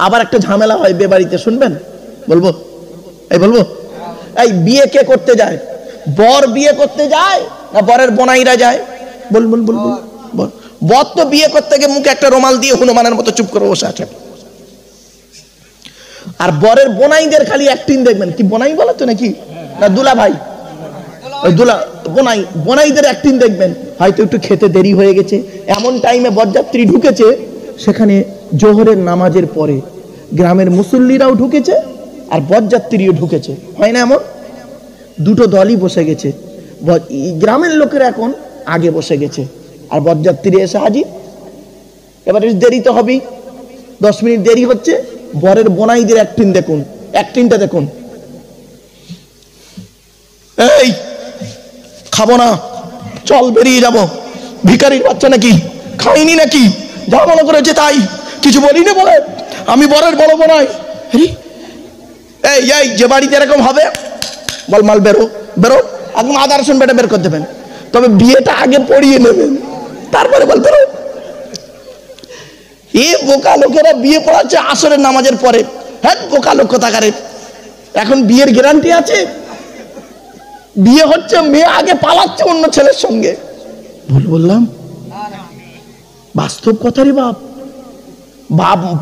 আবার একটা ঝামেলা হয় বিয়ে বাড়িতে, শুনবেন? বলবো বলবো এই বিয়ে কে করতে যায়? বর বিয়ে করতে যায় না বরের বোনাইরা যায়? বল বল বল বল। বর তো বিয়ে করতে গিয়ে মুখে একটা রুমাল দিয়ে হনুমানের মতো চুপ করে বসে আছে, আর বরের বোনাইদের খালি অ্যাক্টিং দেখবেন। কি বোনাই বলে তো নাকি না দুলা ভাই, ওই দুলা বোনাই, বোনাইদের অ্যাক্টিং দেখবেন। হয়তো একটু খেতে দেরি হয়ে গেছে, এমন টাইমে বরযাত্রী ঢুকেছে, সেখানে জোহরের নামাজের পরে গ্রামের মুসল্লিরাও ঢুকেছে আর বরযাত্রীও ঢুকেছে, হয় না এমন? দুটো দলই বসে গেছে। গ্রামের লোকেরা এখন আগে বসে গেছে আর বরযাত্রী এসে হাজির। এবারে দেরি তো হবেই, 10 মিনিট দেরি হচ্ছে। বরের বোনাইদের অ্যাক্টিং দেখুন, অ্যাক্টিংটা দেখুন। এই খাবো না, চল বেরিয়ে যাব, ভিখারির বাচ্চা নাকি, খাইনি নাকি, যা মনে করেছে তাই, কিছু বলিনি বলে আমি বরের বড় বোনাই। এই এই যে বাড়িতে এরকম হবে, বল মাল বেরো বেরো, একদম আদা রসুন বেটে বের করে দেবেন, তবে বিয়েটা আগে পড়িয়ে নেবেন, তারপরে বল বেরো। এই বোকা লোকেরা বিয়ে পড়াচ্ছে আসরের নামাজের পরে। হ্যাঁ বোকা লোক কোথাকারে, এখন বিয়ের গ্যারান্টি আছে? বিয়ে হচ্ছে, মেয়ে আগে পালাচ্ছে অন্য ছেলের সঙ্গে। ভুল বললাম? বাস্তব কথারই বাপ।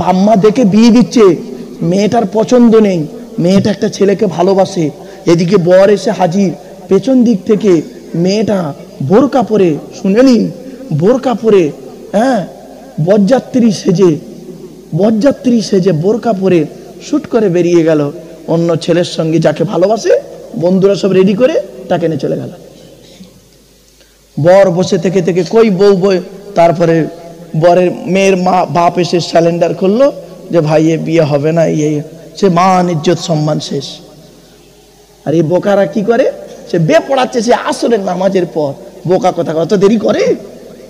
বাম্মা দেখে বিয়ে দিচ্ছে, মেয়েটার পছন্দ নেই, মেয়েটা একটা ছেলেকে ভালোবাসে, এদিকে বর এসে হাজির, পেছন দিক থেকে মেয়েটা বোরকা পরে, শুনে নিন, বোরকা পরে, হ্যাঁ বরযাত্রী সেজে বোরকা পরে শুট করে বেরিয়ে গেল অন্য ছেলের সঙ্গে, যাকে ভালোবাসে। বন্ধুরা সব রেডি করে তাকে নিয়ে চলে গেল। বর বসে থেকে থেকে কই বউ বই, তারপরে বরের মেয়ের মা বাপ এসে স্যালেন্ডার করলো যে ভাই এ বিয়ে হবে না, সে মান ইজ্জত সম্মান শেষ। আর এই বোকারা কি করে, সে বিয়ে পড়াচ্ছে সে আসরের নামাজের পর। বোকা কথা, কত দেরি করে,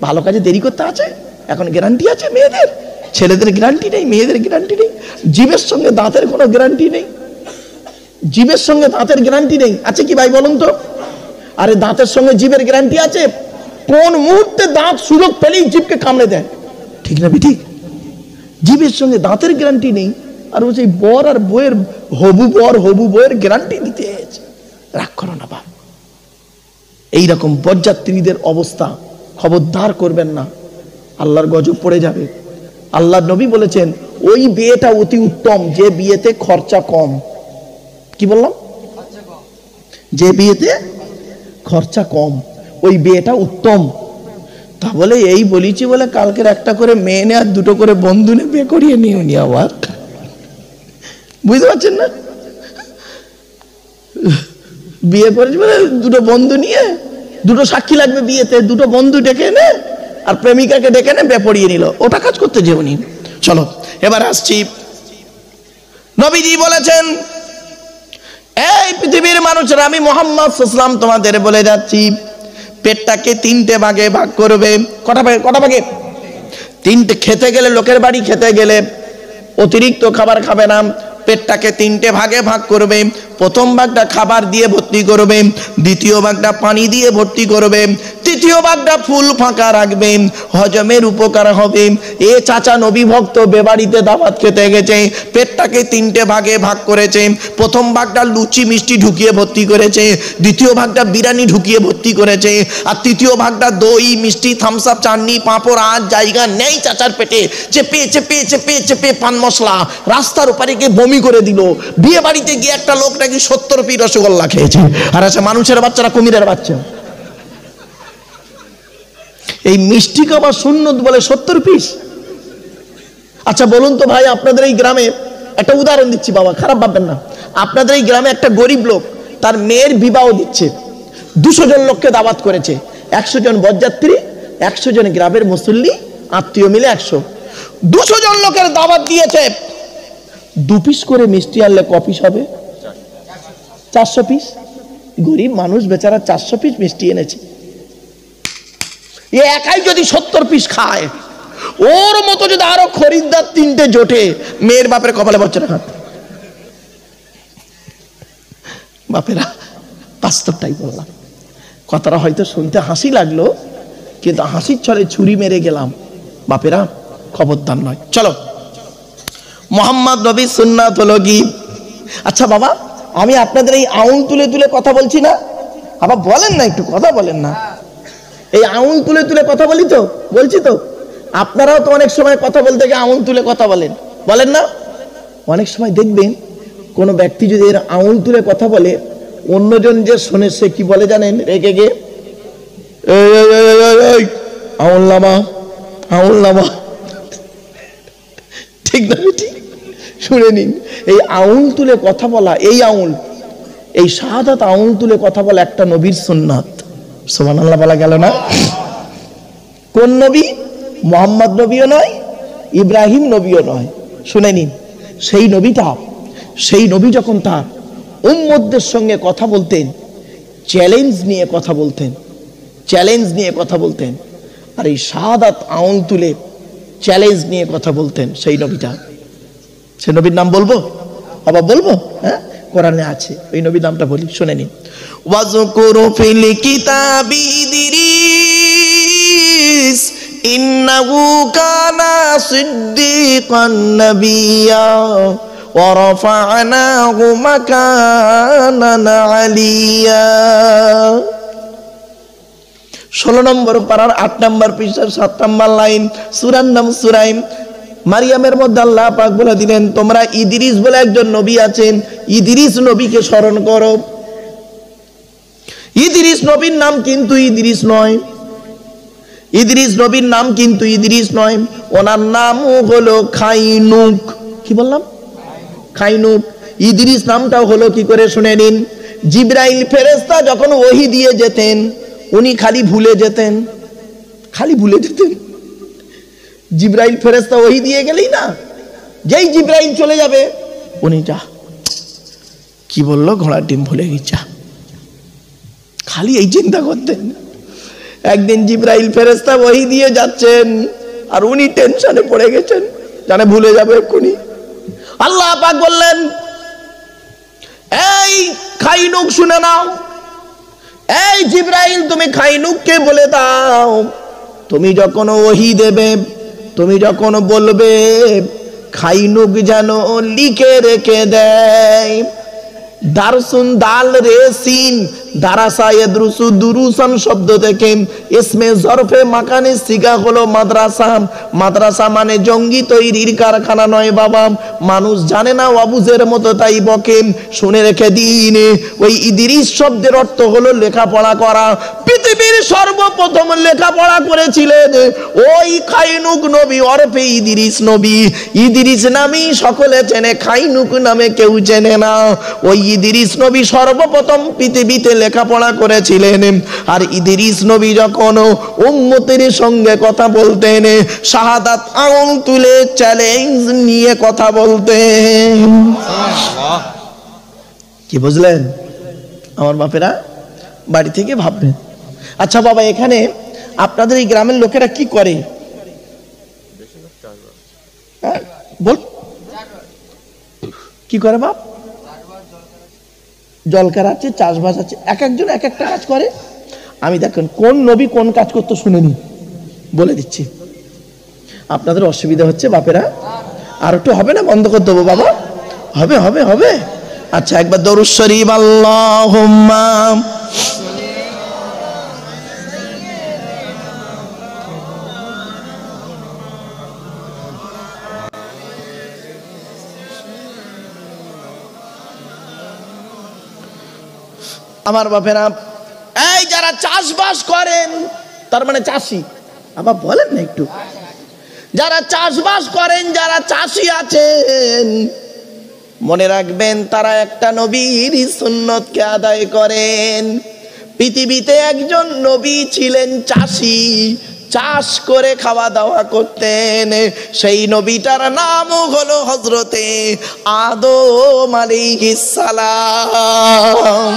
ভালো কাজে দেরি করতে আছে। এখন গ্যারান্টি আছে মেয়েদের, ছেলেদের গ্যারান্টি নেই, মেয়েদের গ্যারান্টি নেই, জীবের সঙ্গে দাঁতের কোনো গ্যারান্টি নেই, জীবের সঙ্গে দাঁতের গ্যারান্টি নেই। আছে কি ভাই বলুন তো? আরে দাঁতের সঙ্গে জীবের গ্যারান্টি আছে? কোন মুহূর্তে দাঁত সুযোগ পেলেই জীবকে কামড়ে দেয়, ঠিক না ঠিক? জীবের সঙ্গে দাঁতের গ্যারান্টি নেই, আর ও সেই বর আর বইয়ের হবু বইয়ের গ্যারান্টি দিতে রাগ করো না বাপ। এইরকম বরযাত্রীদের অবস্থা খবরদার করবেন না, আল্লাহর গজব পড়ে যাবে। আল্লাহর নবী বলেছেন ওই বিয়েটা অতি উত্তম যে বিয়েতে খরচা কম। কি বললাম? যে বিয়েতে খরচা কম, ওই বিয়েটা উত্তম। তা বলে এই বলেছি বলে কালকের একটা করে মেয়ে নে আর দুটো করে বন্ধু নে বিয়ে করিয়ে নিয়ে নি আবার, বুঝতে পারছেন না? বিয়ে করেছি বলে দুটো বন্ধু নিয়ে, দুটো সাক্ষী লাগবে বিয়েতে, দুটো বন্ধু ডেকে নে আর প্রেমিকাকে ডেকে নে বিয়ে পড়িয়ে নিল, ওটা কাজ করতে যেওনি। চলো এবার আসছি, নবীজি বলেছেন এই পৃথিবীর মানুষরা, আমি মুহাম্মদ সাল্লাল্লাহু আলাইহি ওয়াসাল্লাম তোমাদের বলে যাচ্ছি, পেটটাকে 3টে ভাগে ভাগ করবে। কটা ভাগে? 3টে। খেতে গেলে, লোকের বাড়ি খেতে গেলে অতিরিক্ত খাবার খাবে না, পেটটাকে 3টে ভাগে ভাগ করবে। প্রথম ভাগটা খাবার দিয়ে ভর্তি করবে, দ্বিতীয় ভাগটা পানি দিয়ে ভর্তি করবে, তৃতীয় ভাগটা ফুল ফাঁকা রাখবে, হজমের উপকার হবে। এ চাচা নবী ভক্ত বেবাড়িতে দাওয়াত খেতে গেছে, পেটটাকে 3টে ভাগে ভাগ করেছে। প্রথম ভাগটা লুচি মিষ্টি ঢুকিয়ে ভর্তি করেছে, দ্বিতীয় ভাগটা বিরিয়ানি ঢুকিয়ে ভর্তি করেছে, আর তৃতীয় ভাগটা দই মিষ্টি থামস আপ চাটনি পাঁপড়। আর জায়গা নেই চাচার পেটে, চেপে চেপে চেপে চেপে পান মশলা, রাস্তার উপরে গিয়ে বমি করে দিল। বিয়ে বাড়িতে গিয়ে একটা লোক নাকি 70 পিস রসগোল্লা খেয়েছে, আর আছে মানুষের বাচ্চারা কুমিরের বাচ্চা। এই মিষ্টি খাবার সুন্নত বলে 70 পিস। আচ্ছা বলুন তো ভাই, আপনাদের এই গ্রামে একটা উদাহরণ দিচ্ছি বাবা, খারাপ ভাববেন না। আপনাদের এই গ্রামে একটা গরিব লোক তার মেয়ের বিবাহ দিচ্ছে, 200 জন লোককে দাওয়াত করেছে, 100 জন বরযাত্রী, 100 জন গ্রামের মুসল্লি আত্মীয় মিলে 100, 200 জন লোকের দাওয়াত দিয়েছে। 2 পিস করে মিষ্টি আনলে ক পিস হবে? 400 পিস। গরিব মানুষ বেচারা 400 পিস মিষ্টি এনেছে। এ একাই যদি 70 পিস খায়, ওর মতো যদি আরো খরিদ্দার 3টে জোটে, মেয়ের বাপের কপালে বচ্চা খাত। বাপেরা বাস্তবটাই বললাম, কথাটা হয়তো শুনতে হাসি লাগলো, কিন্তু হাসির ছলে ছুরি মেরে গেলাম। বাপেরা খবরদার নয়। চলো মোহাম্মদ নবীর সুন্নাত হলো কি? আচ্ছা বাবা, আমি আপনাদের এই আঙুল তুলে তুলে কথা বলছি না? আবার বলেন না, একটু কথা বলেন না। এই আঙুল তুলে তুলে কথা বলি তো, বলছি তো। আপনারাও তো অনেক সময় কথা বলতে গিয়ে আঙুল তুলে কথা বলেন, বলেন না? অনেক সময় দেখবেন কোন ব্যক্তি যদি এর আঙুল তুলে কথা বলে, অন্যজন যে শোনে সে কি বলে জানেন? রেগে গে আঙুল নামা, আঙুল নামা। ঠিক না? ঠিক শুনে নিন, এই আঙুল তুলে কথা বলা, এই আঙুল, এই শাহাদাত আঙুল তুলে কথা বলা একটা নবীর সুন্নাত। সুবহানাল্লাহ বলা গেল না? কোন নবী? মুহাম্মদ নবীও নয়, ইব্রাহিম নবীও নয়। শুনে নিন, সেই নবীটা, সেই নবী যখন তার উম্মতদের সঙ্গে কথা বলতেন, চ্যালেঞ্জ নিয়ে কথা বলতেন, চ্যালেঞ্জ নিয়ে কথা বলতেন। আর এই শাহাদাত আঙুল তুলে চ্যালেঞ্জ নিয়ে কথা বলতেন সেই নবীটা। সে নবীর নাম বলবো? আবার বলবো? হ্যাঁ, কোরআনে আছে, ওই নবীর নামটা বলি, শুনে নিন। ওয়াজকুরু ফিল কিতাবি ইদরিস ইন্নাহু কানা সিদ্দিকান নাবিয়্যা ওয়া রাফা'নাহু মাকানান আলিয়্যা। 16 নম্বর পারার 8 নম্বর পৃষ্ঠার 7 নম্বর লাইন, সূরার নাম সূরা মারিয়ামের মধ্যে আল্লাহ পাক বলে দিলেন, তোমরা ইদ্রিস বলে একজন নবী আছেন, ইদ্রিস নবীকে স্মরণ করো। ইদ্রিস নবীর নাম কিন্তু ইদ্রিস নয়, ইদ্রিস নবীর নাম কিন্তু ইদ্রিস নয়, ওনার নাম হলো খাইনুক। কি বললাম? খাইনুক। ইদ্রিস নামটাও হলো কি করে শুনে নিন। জিবরাইল ফেরেশতা যখন ওহী দিয়ে যেতেন, উনি খালি ভুলে যেতেন, খালি ভুলে যেতেন। জিবরাইল ফেরেশতা ওহী দিয়ে গেলেই না, যেই জিবরাইল চলে যাবে উনি যা কি বললো, ঘোড়ার ডিম ভুলে গেছে, খালি এই চিন্তা করতেন। একদিন জিবরাইল ফেরেশতা ওহী দিয়ে যাচ্ছেন আর উনি টেনশনে পড়ে গেছেন, জানে ভুলে যাবে এক্ষুনি। আল্লাহ পাক বললেন, এই খাইনুক শুনে নাও, এই জিবরাইল তুমি খাইনুককে বলে দাও, তুমি যখন ওহী দেবে, তুমি যখন বলবে, খাইনুক যেন লিখে রেখে দেয়। দারসুন দাল রে সিন, দারাসা ইয়াদরুসু দুরুসান শব্দ থেকে ইসমে জরফে মাকানে সিগা হলো মাদ্রাসা। মাদ্রাসা মানে জঙ্গি তৈরির কারখানা নয় বাবা, মানুষ জানে না অবুজের মতো তাই বকে। শুনে রেখে দিন, ওই ইদ্রিস শব্দের অর্থ হলো লেখাপড়া করা। পৃথিবীর সর্বপ্রথম লেখাপড়া করেছিলেন ওই খাইনুক নবী ওরফে ইদ্রিস নবী। ইদ্রিস নামেই সকলে চেনে, খাইনুক নামে কেউ চেনে না। ওই ইদ্রিস নবী সর্বপ্রথম পৃথিবীতে লেখাপড়া করেছিলেন। আর ইদ্রিস নবী যখন উম্মতের সঙ্গে কথা বলতেন, শাহাদাত আঙুল তুলে চ্যালেঞ্জ নিয়ে কথা বলতেন। কি বুঝলেন আমার বাপেরা? বাড়ি থেকে ভাববেন। আচ্ছা বাবা, এখানে আপনাদের এই গ্রামের লোকেরা কি করে বল? কি করে বাপ? জলকার আছে, চাষবাস আছে, এক একজন এক একটা কাজ করে। আমি দেখেন কোন নবী কোন কাজ করতে শুনেনি, বলে দিচ্ছি। আপনাদের অসুবিধা হচ্ছে বাপেরা? আর একটু হবে না? বন্ধ করে দেবো বাবা? হবে হবে হবে। আচ্ছা, একবার দরুদ শরীফ আল্লাহুম্মা। আমার বাপেরা, এই যারা চাষবাস করেন, তার মানে চাষি, আবার বলেন না একটু, যারা চাষবাস করেন, যারা চাষি আছেন, মনে রাখবেন তারা একটা নবীর সুন্নতকে আদায় করেন। পৃথিবীতে একজন নবী ছিলেন চাষি, চাষ করে খাওয়া দাওয়া করতেন। সেই নবীটার নাম হলো হযরতে আদম আলাইহিস সালাম।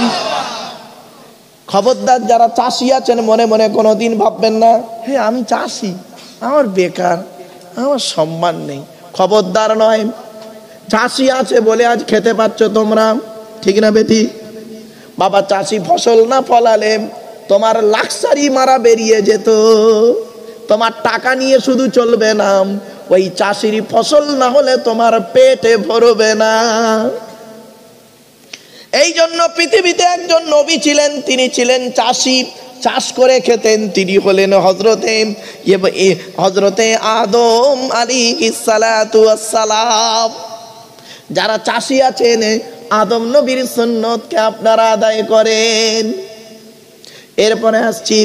খবরদার যারা চাষি আছেন, মনে মনে কোনোদিন ভাববেন না, হে আমি চাষি, আমার বেকার, আমার সম্মান নেই। খবরদার নয়। চাষি আছে বলে আজ খেতে পাচ্ছ তোমরা, ঠিক না বেটি? বাবা, চাষি ফসল না ফলালে তোমার লাক্সারি মারা বেরিয়ে যেত। তোমার টাকা নিয়ে শুধু চলবে না, ওই চাষির ফসল না হলে তোমার পেটে ভরবে না। এই জন্য পৃথিবীতে একজন নবী ছিলেন, তিনি ছিলেন চাষি, চাষ করে খেতেন। তিনি হলেন হযরতে আদম আলাইহিস সালাতু ওয়াস সালাম। যারা চাষি আছেন, আদম নবীর সুন্নতকে আপনারা আদায় করেন। এরপরে আসছি,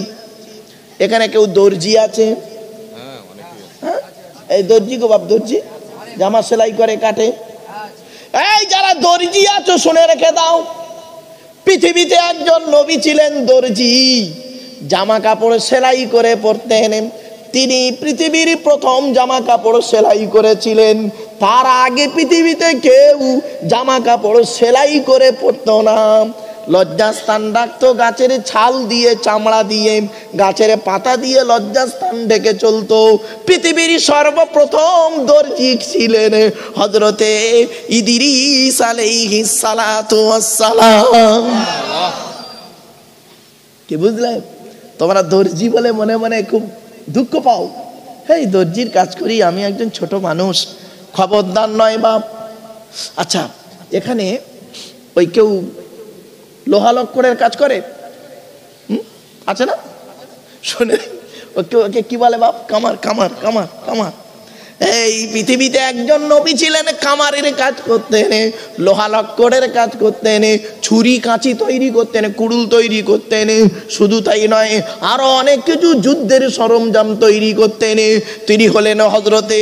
এখানে কেউ দর্জি আছে? হ্যাঁ, এই দর্জি গো বাপ, দর্জি জামা সেলাই করে কাটে। এই যারা দর্জি আছো শুনে রেখে দাও, পৃথিবীতে একজন নবী ছিলেন দর্জি, জামা কাপড় সেলাই করে পরতেন। তিনি পৃথিবীর প্রথম জামা কাপড় সেলাই করেছিলেন। তার আগে পৃথিবীতে কেউ জামা কাপড় সেলাই করে পরতো না। লজ্জাস্থান ডাকতো গাছের ছাল দিয়ে, চামড়া দিয়ে, গাছের পাতা দিয়ে লজ্জাস্থান ঢেকে চলতো। পৃথিবীর সর্বপ্রথম দর্জি ছিলেন হযরতে ইদ্রিস আলাইহিস সালাতু ওয়াস সালাম। কি বুঝলে? তোমরা দর্জি বলে মনে মনে খুব দুঃখ পাও। এই দর্জির কাজ করি, আমি একজন ছোট মানুষ, খবরদার নয় বাপ। আচ্ছা, এখানে ওই কেউ লোহা লক্করের কাজ করে আছে না? শুনে ওকে কি বলে বাপ? কামার, কামার, কামার, কামার। এই পৃথিবীতে একজন নবী ছিলেন, কামারের কাজ করতেন, লোহা লক্করের কাজ করতেন, ছুরি কাঁচি তৈরি করতেন, কুড়ুল তৈরি করতেন। শুধু তাই নয়, আরো অনেক কিছু যুদ্ধের সরঞ্জাম তৈরি করতেন। তিনি হলেন হযরতে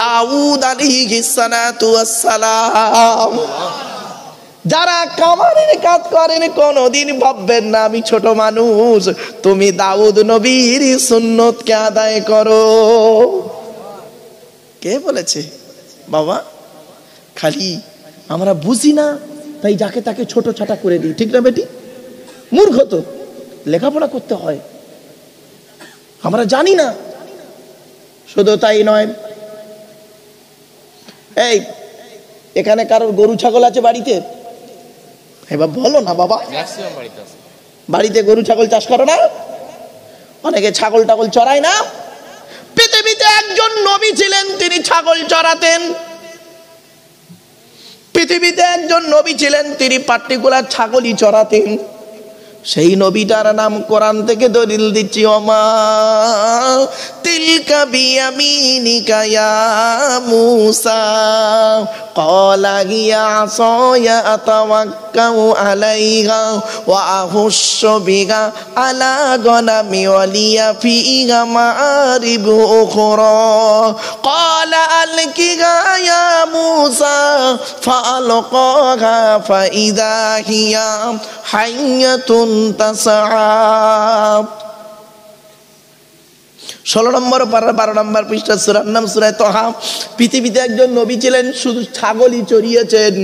দাউদ আলাইহিস সালাতু ওয়াস সালাম। যারা কামারের কাজ করেন কোনদিন ভাববেন না আমি ছোট মানুষ, তুমি দাউদ নবীর সুন্নতকে আদায় করো। কে বলেছে বাবা? খালি আমরা বুঝি না, তাই যাকে তাকে ছোট ছাটা করে দিই, ঠিক না বেটি? মূর্খ তো, লেখাপড়া করতে হয়, আমরা জানি না। শুধু তাই নয়, এই এখানে কারোর গরু ছাগল আছে বাড়িতে? এবার বলো না বাবা, বাড়িতে গরু ছাগল চাষ করো না? অনেকে ছাগল টাগল চড়ায় না? পৃথিবীতে একজন নবী ছিলেন, তিনি ছাগল চড়াতেন। পৃথিবীতে একজন নবী ছিলেন, তিনি পার্টিকুলার ছাগলই চড়াতেন। সেই নবীটার নাম কোরআন থেকে দলিল দিচ্ছি। ওমা তিলকা বিয়ামিনিকা ইয়া মূসা ক্বালা হিয়া আসায়া আতাওয়াক্কাউ আলাইহা ওয়া আহুশ্শু বিহা আলা গনামি ওয়া লিয়া ফিহা মাআরিবু উখরা ক্বালা আলকিহা ইয়া মূসা ফাআলকাহা ফাইযা হিয়া হাইয়াতুন তাসআ। 16 নম্বর পারা 12 নম্বর পৃষ্ঠা, সূরার নাম সূরা তাহা। পৃথিবীতে একজন নবী ছিলেন, শুধু ছাগলই চড়িয়েছেন,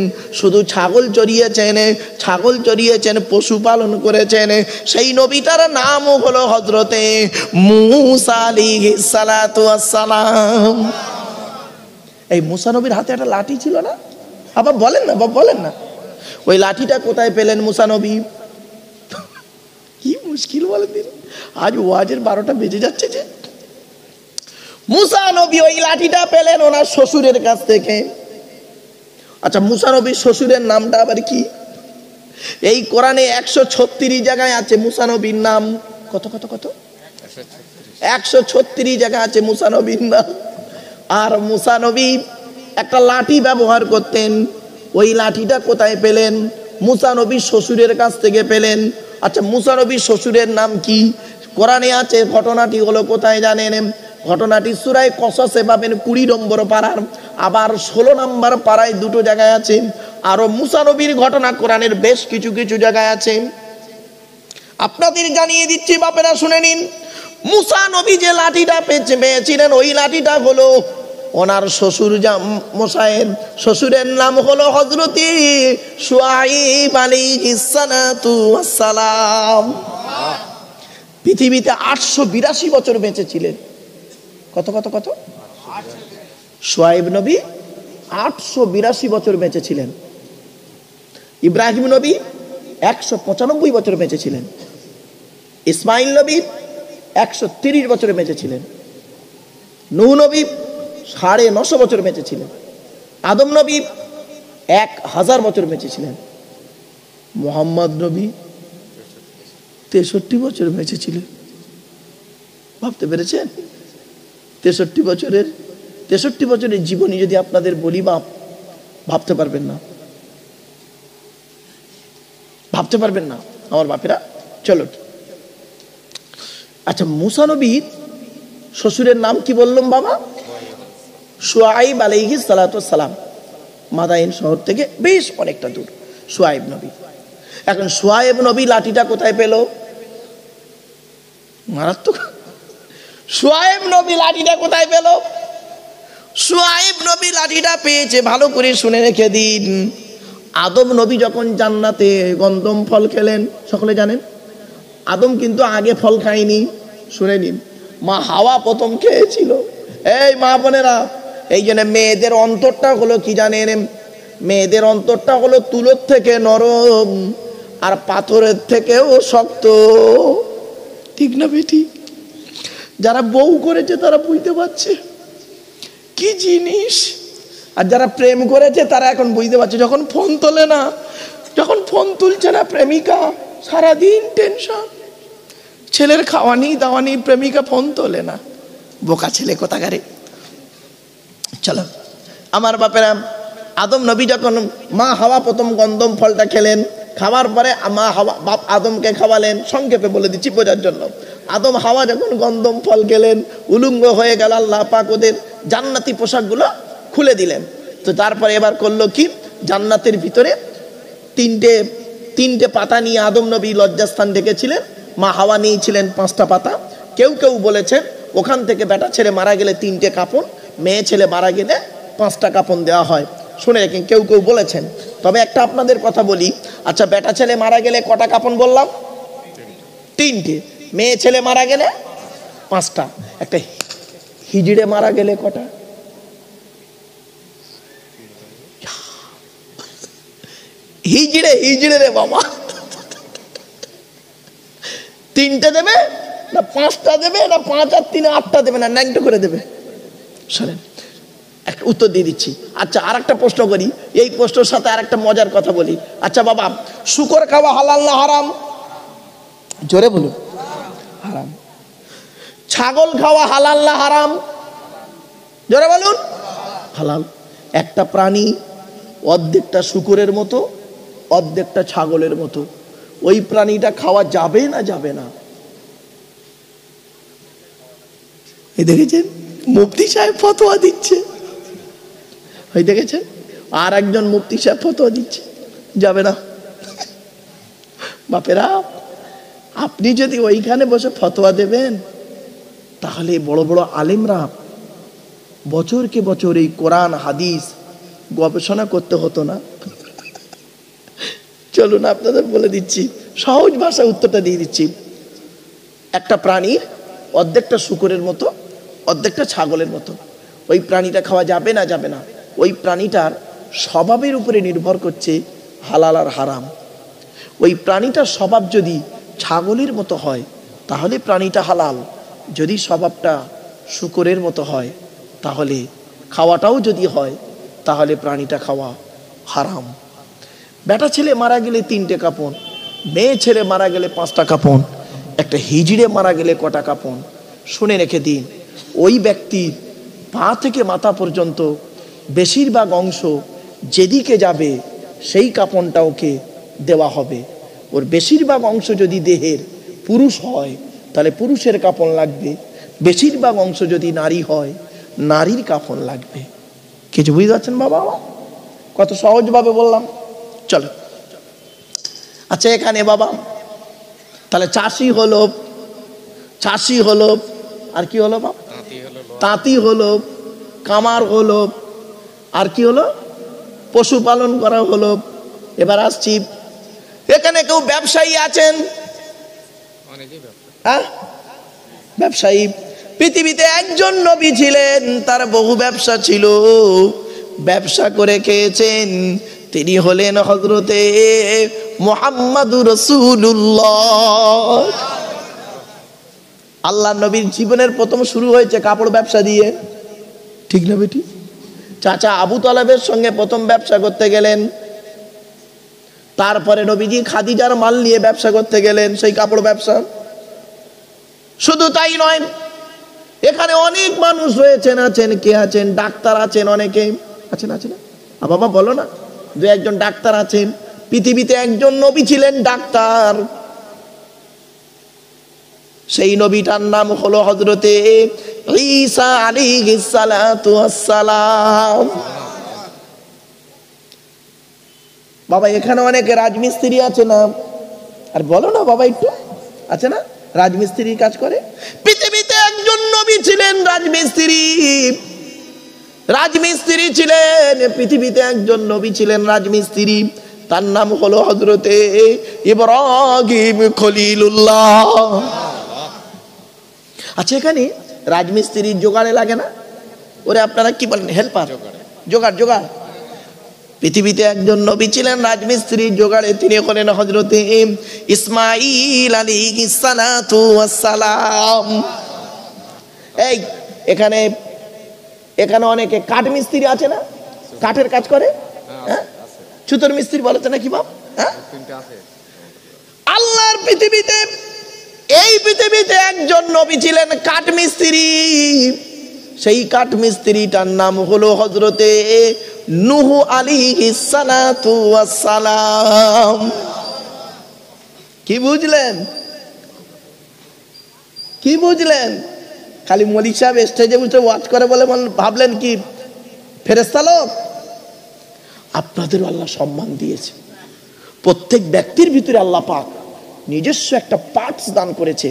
শুধু ছাগল চড়িয়েছেন, ছাগল চড়িয়েছেন, পশুপালন করেছেন। সেই নবীটার নাম হলো হযরতে মূসা আলাইহিস সালাতু ওয়াস সালাম। এই মূসা নবীর হাতে একটা লাঠি ছিল না? আবার বলেন না, বলেন না, ওই লাঠিটা কোথায় পেলেন মূসা নবী? কি মুশকিল বলেন দিন, আজ ওয়াজের 12টা বেজে যাচ্ছে যে। মূসা নবী ওই লাঠিটা পেলেন ওনার শ্বশুরের কাছ থেকে। আচ্ছা, মূসা নবীর শ্বশুরের নামটা আবার কি? এই কোরআনে 136 জায়গায় আছে মূসা নবীর নাম। কত কত কত? 136 জায়গায় আছে মূসা নবীর নাম। আর মূসা নবী একটা লাঠি ব্যবহার করতেন। ওই লাঠিটা কোথায় পেলেন? মূসা নবীর শ্বশুরের কাছ থেকে পেলেন। আচ্ছা, মূসা নবীর শ্বশুরের নাম কি? কোরআনে আছে। ঘটনাটি হলো কোথায় জানেন? ঘটনাটি সূরা কসসে পাবেন 20 নম্বর পারার, আবার 16 নম্বর পারায় 2টো জায়গায় আছে। আরো মূসা নবীর ঘটনা কোরআনের বেশ কিছু কিছু জায়গায় আছে। আপনাদের জানিয়ে দিচ্ছি, বাপেরা শুনে নিন। মূসা নবী যে লাঠিটা পেয়েছিলেন, ওই লাঠিটা হলো ওনার শ্বশুর মশাইয়ের শ্বশুরের নাম হলো হযরতে শুআইব আলাইহিস সালাতু ওয়াস সালাম। পৃথিবীতে 882 বছর বেঁচে ছিলেন। কত কত কত? শুআইব নবী 882 বছর বেঁচে ছিলেন। ইব্রাহিম নবী 195 বছর বেঁচে ছিলেন। ইসমাইল নবী 130 বছরে বেঁচে ছিলেন। নূহ নবী 950 বছর বেঁচে ছিলেন। আদম নবী 1000 বছর বেঁচে ছিলেন। মোহাম্মদ নবী 63 বছর বেঁচে ছিলেন। ভাবতে পেরেছেন? 63 বছরের জীবনী যদি আপনাদের বলি, বাপ ভাবতে পারবেন না, ভাবতে পারবেন না আমার বাপেরা। চলো, আচ্ছা, মুসা নবীর শ্বশুরের নাম কি বললাম বাবা? শুআইব আলাইহিস সালাতু ওয়াস সালাম। মাদাইন শহর থেকে বেশ অনেকটা দূর শুআইব নবী। এখন শুআইব নবী লাঠিটা কোথায় পেল? মারাত্মক। শুআইব নবী লাঠিটা কোথায় পেল? শুআইব নবী লাঠিটা পেয়েছে, ভালো করে শুনে রেখে দিন। আদম নবী যখন জান্নাতে গন্ধম ফল খেলেন, সকলে জানেন, আদম কিন্তু আগে ফল খায়নি। শুনে নিন, মা হাওয়া প্রথম খেয়েছিল। এই মা বোনেরা, এই জন্য মেয়েদের অন্তরটা হলো কি জানেন? মেয়েদের অন্তরটা হলো তুলোর থেকে নরম আর পাথরের থেকেও শক্ত। ঠিক না বেটি? যারা বউ করেছে তারা বুঝতে পারছে কি জিনিস, আর যারা প্রেম করেছে তারা এখন বুঝতে পারছে। যখন ফোন তোলে না, যখন ফোন তুলছে না প্রেমিকা, সারাদিন টেনশন। ছেলের খাওয়া নেই দাওয়া নেই, প্রেমিকা ফোন তোলে না। বোকা ছেলে কোথাকারে। চলো আমার বাপেরা, আদম নবী যখন মা হাওয়া প্রথম গন্ধম ফলটা খেলেন, খাওয়ার পরে মা হাওয়া বাপ আদমকে খাওয়ালেন। সংক্ষেপে বলে দিচ্ছি বোঝার জন্য। আদম হাওয়া যখন গন্ধম ফল খেলেন, উলঙ্গ হয়ে গেল, আল্লাহ পাক ওদের জান্নাতি পোশাকগুলো খুলে দিলেন। তো তারপরে এবার করলো কি, জান্নাতের ভিতরে তিনটে পাতা নিয়ে আদম নবী লজ্জাস্থান ডেকেছিলেন। মা হাওয়া নিয়েছিলেন 5টা পাতা। কেউ কেউ বলেছেন ওখান থেকে বেটা ছেলে মারা গেলে 3টে কাপড়, মেয়ে ছেলে মারা গেলে 5টা কাপড় দেওয়া হয়। শুনে রাখেন, কেউ কেউ বলেছেন। তবে একটা আপনাদের কথা বলি, আচ্ছা বেটা ছেলে মারা গেলে কটা কাপড় বললাম? 3টে। মেয়ে ছেলে মারা গেলে 5টা। একটা হিজড়ে মারা গেলে কটা? হিজড়ে রে বাবা, 3টে দেবে না 5টা দেবে না 5 আর 3 8টা দেবে না ন্যাংটো করে দেবে? শোনেন, একটা উত্তর দিয়ে দিচ্ছি। আচ্ছা আর একটা প্রশ্ন করি, এই প্রশ্নের সাথে আর একটা মজার কথা বলি। আচ্ছা বাবা, শুকর খাওয়া হালাল না হারাম? জোরে বলুন। হারাম। ছাগল খাওয়া হালাল না হারাম? জোরে বলুন। হালাল। একটা প্রাণী অর্ধেকটা শুকরের মতো, অর্ধেকটা ছাগলের মতো, ওই প্রাণীটা খাওয়া যাবে না যাবে না? এই দেখেছেন মুফতি সাহেব ফতোয়া দিচ্ছে, ওই দেখেছেন আর একজন মুফতি সাহেব ফতোয়া দিচ্ছে যাবে না। বাপেরা, আপনি যদি ওইখানে বসে ফতোয়া দেবেন, তাহলে বড় বড় আলেমরা বছরকে বছর এই কোরআন হাদিস গবেষণা করতে হতো না। চলুন আপনাদের বলে দিচ্ছি, সহজ ভাষায় উত্তরটা দিয়ে দিচ্ছি। একটা প্রাণীর অর্ধেকটা শুকরের মতো, অর্ধেকটা ছাগলের মতো, ওই প্রাণীটা খাওয়া যাবে না যাবে না? ওই প্রাণীটার স্বভাবের উপরে নির্ভর করছে হালাল আর হারাম। ওই প্রাণীটার স্বভাব যদি ছাগলের মতো হয় তাহলে প্রাণীটা হালাল, যদি স্বভাবটা শুকরের মতো হয় তাহলে খাওয়াটাও যদি হয় তাহলে প্রাণীটা খাওয়া হারাম। বেটা ছেলে মারা গেলে 3টে কাপড়, মেয়ে ছেলে মারা গেলে 5টা কাপড়, একটা হিজড়ে মারা গেলে কটা কাপড়? শুনে রেখে দিন, ওই ব্যক্তির পা থেকে মাথা পর্যন্ত বেশিরভাগ অংশ যেদিকে যাবে সেই কাপড়টা ওকে দেওয়া হবে। ওর বেশিরভাগ অংশ যদি দেহের পুরুষ হয় তাহলে পুরুষের কাপড় লাগবে, বেশিরভাগ অংশ যদি নারী হয় নারীর কাপড় লাগবে। কিছু বুঝতে পারছেন বাবা? কত সহজভাবে বললাম। চলো আচ্ছা, এখানে বাবা তাহলে চাষি হলো, আর কি হলো বাবা? তাঁতি হলো, কামার হলো, আর কি হলো? পশুপালন করা হলো। এবার আসছি, এখানে কেউ ব্যবসায়ী আছেন? হ্যাঁ, ব্যবসায়ী। পৃথিবীতে একজন নবী ছিলেন, তার বহু ব্যবসা ছিল, ব্যবসা করে খেয়েছেন। তিনি হলেন হযরতে মুহাম্মাদুর রাসূলুল্লাহ। আল্লাহ নবীর জীবনের প্রথম শুরু হয়েছে কাপড় ব্যবসা দিয়ে, ঠিক না বেটি? চাচা আবু তালেবের সঙ্গে প্রথম ব্যবসা করতে গেলেন, তারপরে নবীজি খাদিজার মাল নিয়ে ব্যবসা করতে গেলেন, সেই কাপড় ব্যবসা। শুধু তাই নয়, এখানে অনেক মানুষ রয়েছেন, আছেন, কে আছেন? ডাক্তার আছেন, অনেকে আছেন, আছে না? বাবা বলো না, দু একজন ডাক্তার আছেন। পৃথিবীতে একজন নবী ছিলেন ডাক্তার, সেই নবীটার নাম হলো হযরতে ঈসা আলাইহিস সালাতু ওয়াস সালাম। বাবা এখানে অনেকে রাজমিস্ত্রি আছে না? আর বলো না বাবা, একটু আছে না রাজমিস্ত্রির কাজ করে? পৃথিবীতে একজন নবী ছিলেন রাজমিস্ত্রি, রাজমিস্ত্রি ছিলেন পৃথিবীতে একজন নবী ছিলেন রাজমিস্ত্রি, তার নাম হলো হযরতে ইব্রাহিম খলিলুল্লাহ। আচ্ছা, এখানে রাজমিস্ত্রির জোগাড়ে লাগে না? ওরে আপনারা কি বলেন, হেল্পার, জোগাড়। পৃথিবীতে একজন নবী ছিলেন রাজমিস্ত্রি জোগাড়ে, তিনি হলেন হযরতে ইসমাঈল আলাইহিস সালাতু ওয়াস সালাম। এই এখানে অনেকে কাঠ মিস্ত্রি আছে না? কাঠের কাজ করে, হ্যাঁ? সুতোর মিস্ত্রি বলেছে নাকি বাপ? হ্যাঁ, আল্লাহর পৃথিবীতে, এই পৃথিবীতে একজন নবী ছিলেন কাঠ মিস্ত্রি, সেই কাঠ মিস্ত্রিটার নাম হলো হযরতে নূহ আলাইহিস সালাতু ওয়াস সালাম। কি বুঝলেন? কি বুঝলেন? খালি মলিক সাহেব স্টেজে বসে ওয়াজ করে বলে ভাবলেন কি ফেরেশতা লোক? আপনাদের আল্লাহ সম্মান দিয়েছে। প্রত্যেক ব্যক্তির ভিতরে আল্লাহ পাক নিজস্ব একটা পার্টস দান করেছে,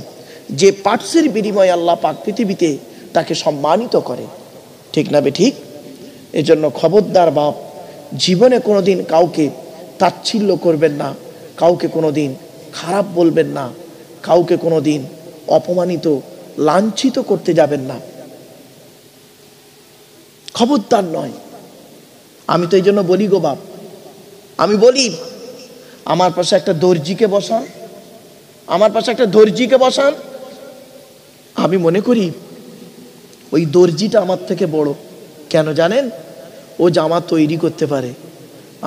যে পার্টসের বিনিময়ে আল্লাহ পাক পৃথিবীতে তাকে সম্মানিত করে। ঠিক না বে ঠিক? এজন্য খবরদার বাপ, জীবনে কোনোদিন কাউকে তাচ্ছিল্য করবেন না, কাউকে কোনোদিন খারাপ বলবেন না, কাউকে কোনোদিন অপমানিত লাঞ্ছিত করতে যাবেন না, খবরদার নয়। আমি তো এই জন্য বলি গো বাপ, আমি বলি আমার পাশে একটা দর্জিকে বসান, আমার পাশে একটা দর্জিকে বসান, আমি মনে করি ওই দর্জিটা আমার থেকে বড়। কেন জানেন? ও জামা তৈরি করতে পারে,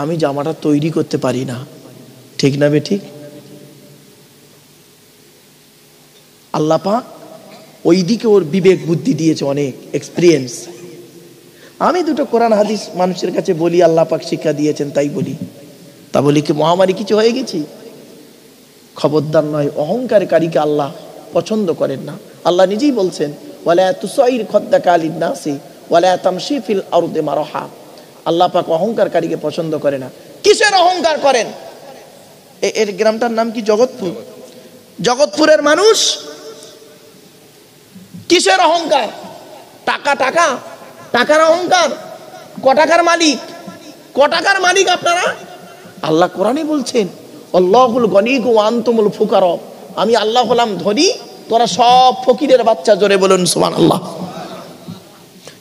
আমি জামাটা তৈরি করতে পারি না। ঠিক না বে ঠিক? আল্লাহ পাক ওই দিকে ওর বিবেক বুদ্ধি দিয়েছে, অনেক এক্সপিরিয়েন্স। আমি দুটো কোরআন হাদিস মানুষের কাছে বলি, আল্লাহ পাক শিক্ষা দিয়েছেন তাই বলি। তা বলি কি মহামারী কিছু হয়ে গেছি? খবরদার নয়, অহংকারকারীকে আল্লাহ পছন্দ করেন না। আল্লাহ নিজেই বলছেন, ওয়ালা তুসাইর খাদ্দাকা লিন-নাসি ওয়ালা তামশি ফিল আরদি মারহা। আল্লাহ পাক অহংকারকারীকে পছন্দ করে না। কিসের অহংকার করেন? এর গ্রামটার নাম কি? জগৎপুর। জগৎপুরের মানুষ কিসের অহংকার? টাকা, টাকা, টাকার অহংকার। ক টাকার মালিক? ক টাকার মালিক আপনারা? আল্লাহ কোরআনে বলছেন, আল্লাহুল গনী ওয়া আনতুমুল ফুকারা। আমি আল্লাহ হলাম ধনী, তোরা সব ফকিরের বাচ্চা। জোরে বলুন সুবহানাল্লাহ।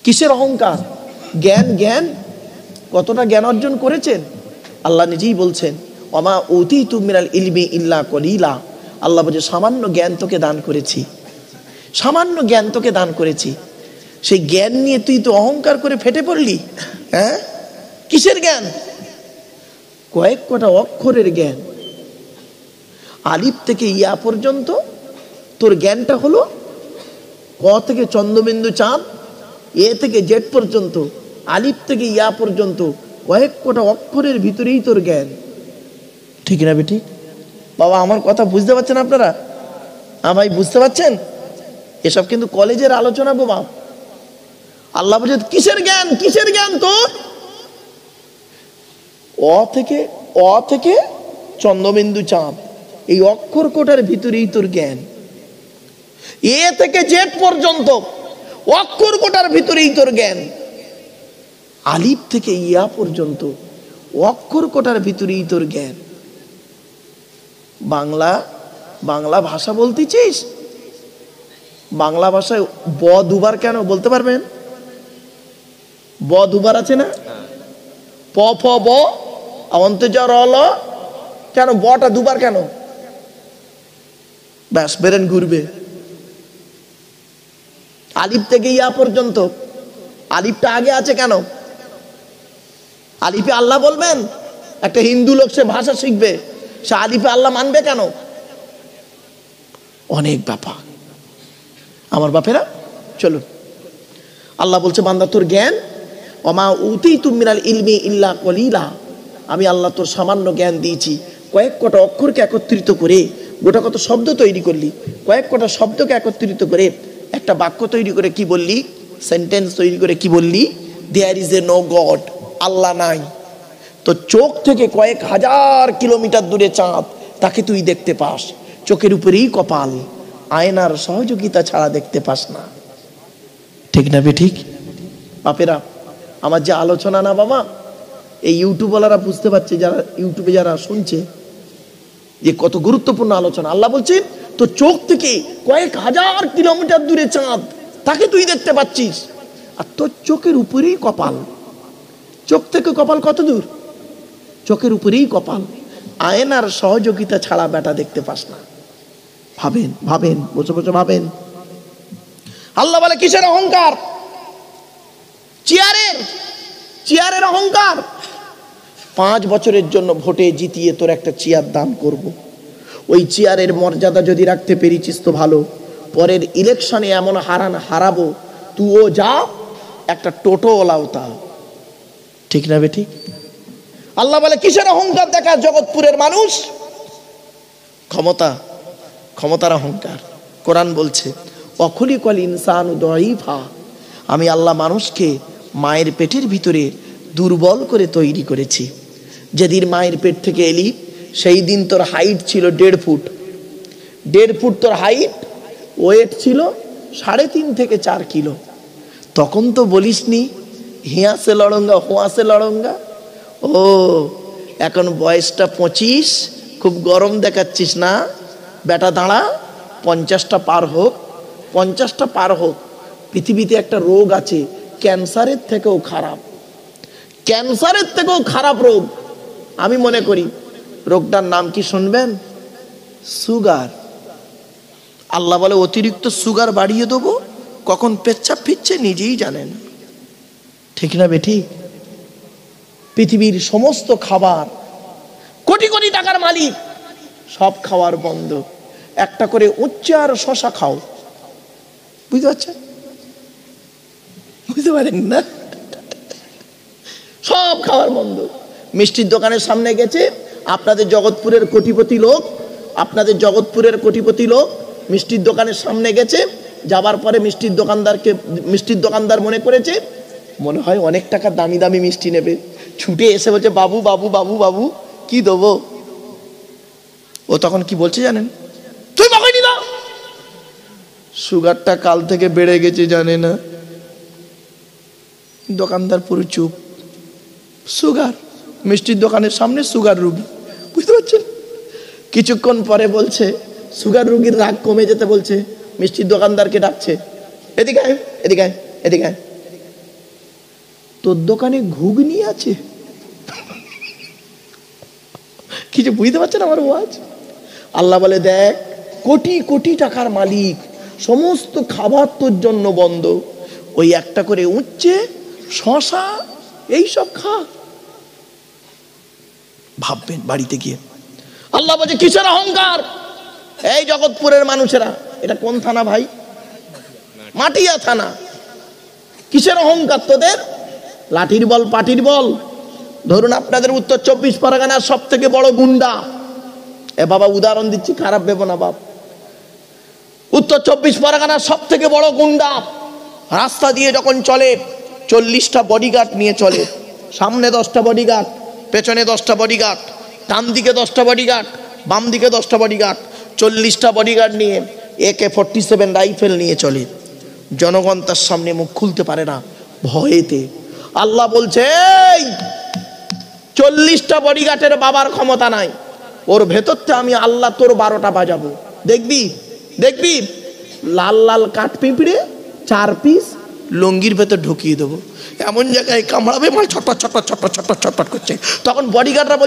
কিসের অহংকার? জ্ঞান, জ্ঞান। কতটা জ্ঞান অর্জন করেছেন? আল্লাহ নিজেই বলছেন, ওমা উতীতু মিনাল ইলমি ইল্লা কলিলা। আল্লাহ বলে সামান্য জ্ঞান তোকে দান করেছি, সামান্য জ্ঞান তোকে দান করেছি। সেই জ্ঞান নিয়ে তুই তো অহংকার করে ফেটে পড়লি। হ্যাঁ, কিসের জ্ঞান? কয়েক কটা অক্ষরের জ্ঞান। আলিফ থেকে ইয়া পর্যন্ত তোর জ্ঞানটা হলো ক থেকে চন্দ্রবিন্দু চাঁদ, এ থেকে জেড পর্যন্ত, আলিফ থেকে ইয়া পর্যন্ত কয়েক কটা অক্ষরের ভিতরেই তোর জ্ঞান। ঠিক না বেটি? বাবা আমার কথা বুঝতে পারছেন আপনারা? ভাই বুঝতে পারছেন? এসব কিন্তু কলেজের আলোচনা গো বাপ। আল্লাহ বলছে কিসের জ্ঞান? কিসের জ্ঞান তোর? অ থেকে চন্দ্রবিন্দু চাঁদ, এই অক্ষর কোটার ভিতরেই তোর জ্ঞান। এ থেকে জেড পর্যন্ত অক্ষর কোটার ভিতরেই তোর জ্ঞান। আলিফ থেকে ইয়া পর্যন্ত অক্ষর কোটার ভিতরেই তোর জ্ঞান। বাংলা ভাষা বলতেছিস? বাংলা ভাষায় ব দুবার কেন বলতে পারবেন? ব দুবার আছে না? প ফ ব অন্তর্জার রল, কেন বটা দুবার কেন? ব্যাস বেরেন ঘুরবে। আলিফ থেকে ইয়া পর্যন্ত, আলিফটা আগে আছে কেন? আলিফে আল্লাহ বলবেন? একটা হিন্দু লোক সে ভাষা শিখবে, সে আলিফে আল্লাহ মানবে কেন? অনেক ব্যাপার আমার বাপেরা। চলুন, আল্লাহ বলছে বান্দা তোর জ্ঞান, ওমা উতীতুম মিনাল ইলমি ইল্লা কলিলা, আমি আল্লাহ তোর সামান্য জ্ঞান দিয়েছি। কয়েক কটা অক্ষরকে একত্রিত করে গোটা কত শব্দ তৈরি করলি, কয়েক কটা শব্দকে একত্রিত করে একটা বাক্য তৈরি করে কি বললি? সেন্টেন্স তৈরি করে কি বললি? There is a no god, আল্লাহ নাই। তো চোখ থেকে কয়েক হাজার কিলোমিটার দূরে চাঁদ, তাকে তুই দেখতে পাস, চোখের উপরেই কপাল, আয়নার সহযোগিতা ছাড়া দেখতে পাস না। ঠিক না বে ঠিক? বাপেরা আমার যে আলোচনা না বাবা, এই ইউটিউবওয়ালারা বুঝতে পারছে, যারা ইউটিউবে যারা শুনছে, যে কত গুরুত্বপূর্ণ আলোচনা। আল্লাহ বলছে তো চোখ থেকে কয়েক হাজার কিলোমিটার দূরে চাঁদ, তাকে তুই দেখতে পাচ্ছিস, আর তোর চোখের উপরেই কপাল। চোখ থেকে কপাল কত দূর? চোখের উপরেই কপাল, আয়নার সহযোগিতা ছাড়া বেটা দেখতে পাস না। ভাবেন ভাবেন, বসে বসে ভাবেন। আল্লাহ বলে কিসের অহংকার? চেয়ারের অহংকার। 5 বছরের জন্য ভোটে জিতিয়ে তোর একটা চেয়ার দান করব, ওই চেয়ারের মর্যাদা যদি রাখতে পেরেছিস তো ভালো, পরের ইলেকশনে এমন হারাবো তুইও যা, একটা টোটোওয়ালাও তা। ঠিক না বে ঠিক? আল্লাহ বলে কিসের অহংকার দেখা জগৎপুরের মানুষ? ক্ষমতার অহংকার। কোরআন বলছে অখলিকাল ইনসানু দাঈফা, আমি আল্লাহ মানুষকে মায়ের পেটের ভিতরে দুর্বল করে তৈরি করেছি। যেদিন মায়ের পেট থেকে এলি সেই দিন তোর হাইট ছিল 1.5 ফুট। 1.5 ফুট তোর হাইট, ওয়েট ছিল 3.5 থেকে 4 কিলো। তখন তো বলিসনি হিয়াসে লড়ঙ্গা হোয়াসে লড়ঙ্গা। ও এখন বয়সটা 25, খুব গরম দেখাচ্ছিস না বেটা, দাঁড়া 50টা পার হোক, 50টা পার হোক। পৃথিবীতে একটা রোগ আছে ক্যান্সারের থেকেও খারাপ, ক্যান্সারের থেকেও খারাপ রোগ আমি মনে করি। রোগটার নাম কি শুনবেন? সুগার। আল্লাহ বলে অতিরিক্ত সুগার বাড়িয়ে দেবো, কখন পেচ্ছাপ ফিরছে নিজেই জানেন। ঠিক না বেটি? পৃথিবীর সমস্ত খাবার, কোটি কোটি টাকার মালিক, সব খাওয়ার বন্ধ। একটা করে উচ্চ আর শশা খাও, বুঝতে পারছেন? বুঝতে পারেন না? সব খাওয়ার বন্ধ। মিষ্টির দোকানের সামনে গেছে আপনাদের জগৎপুরের কোটিপতি লোক, মিষ্টির দোকানের সামনে গেছে, যাবার পরে মিষ্টির দোকানদার মনে করেছে মনে হয় অনেক টাকা দামি দামি মিষ্টি নেবে, ছুটে এসে বলছে বাবু বাবু বাবু বাবু কি দেবো? ও তখন কি বলছে জানেন? তুই বকাই দিলা, সুগারটা কাল থেকে বেড়ে গেছে জানে না। দোকানদার পুরো চুপ। সুগার, মিষ্টির দোকানের সামনে সুগার রুগী, বুঝতে পারছেন? কিছুক্ষণ পরে বলছে, সুগার রুগীর রাগ কমে যেতে বলছে, মিষ্টির দোকানদারকে ডাকছে, এদিকে আয় এদিকে আয় এদিকে আয়, তোর দোকানে ঘুগনি আছে? কিছু বুঝতে পারছেন আমার ওয়াজ? আল্লাহ বলে দেখ কোটি কোটি টাকার মালিক, সমস্ত খাবার তোর জন্য বন্ধ, ওই একটা করে উচ্ছে শশা এইসব খা। ভাববেন বাড়িতে গিয়ে। আল্লাহ বলছে কিসের অহংকার? এই জগৎপুরের মানুষেরা, এটা কোন থানা ভাই? মাটিয়া থানা। কিসের অহংকার তোদের? লাঠির বল পাটির বল। ধরুন আপনাদের উত্তর 24 পরগনার সব থেকে বড় গুন্ডা, এ বাবা উদাহরণ দিচ্ছি, খারাপ ভেবো না বাপ, উত্তর 24 পরগনার সব থেকে বড় গুন্ডা রাস্তা দিয়ে যখন চলে 40টা বডিগার্ড নিয়ে চলে, সামনে 10টা বডিগার্ড, পেছনে 10টা বডিগার্ড, ডান দিকে 10টা বডিগার্ড, বাম দিকে 10টা বডিগার্ড, 40টা বডিগার্ড নিয়ে AK-47 রাইফেল নিয়ে চলে। জনগণ তার সামনে মুখ খুলতে পারে না ভয়েতে। আল্লাহ বলছে 40টা বডিগার্ডের বাবার ক্ষমতা নাই, ওর ভেতরতে আমি আল্লাহ তোর 12টা বাজাবো। দেখবি দেখবি লাল লাল কাঠ পিঁপড়ে 4 পিস লঙ্গির ভেতর ঢুকিয়ে দেবো, এমন জায়গায় কামড়াবে মানে ছটপট ছটপট ছটপট ছটপট ছটপট করছে। তখন বডিগার্ডরা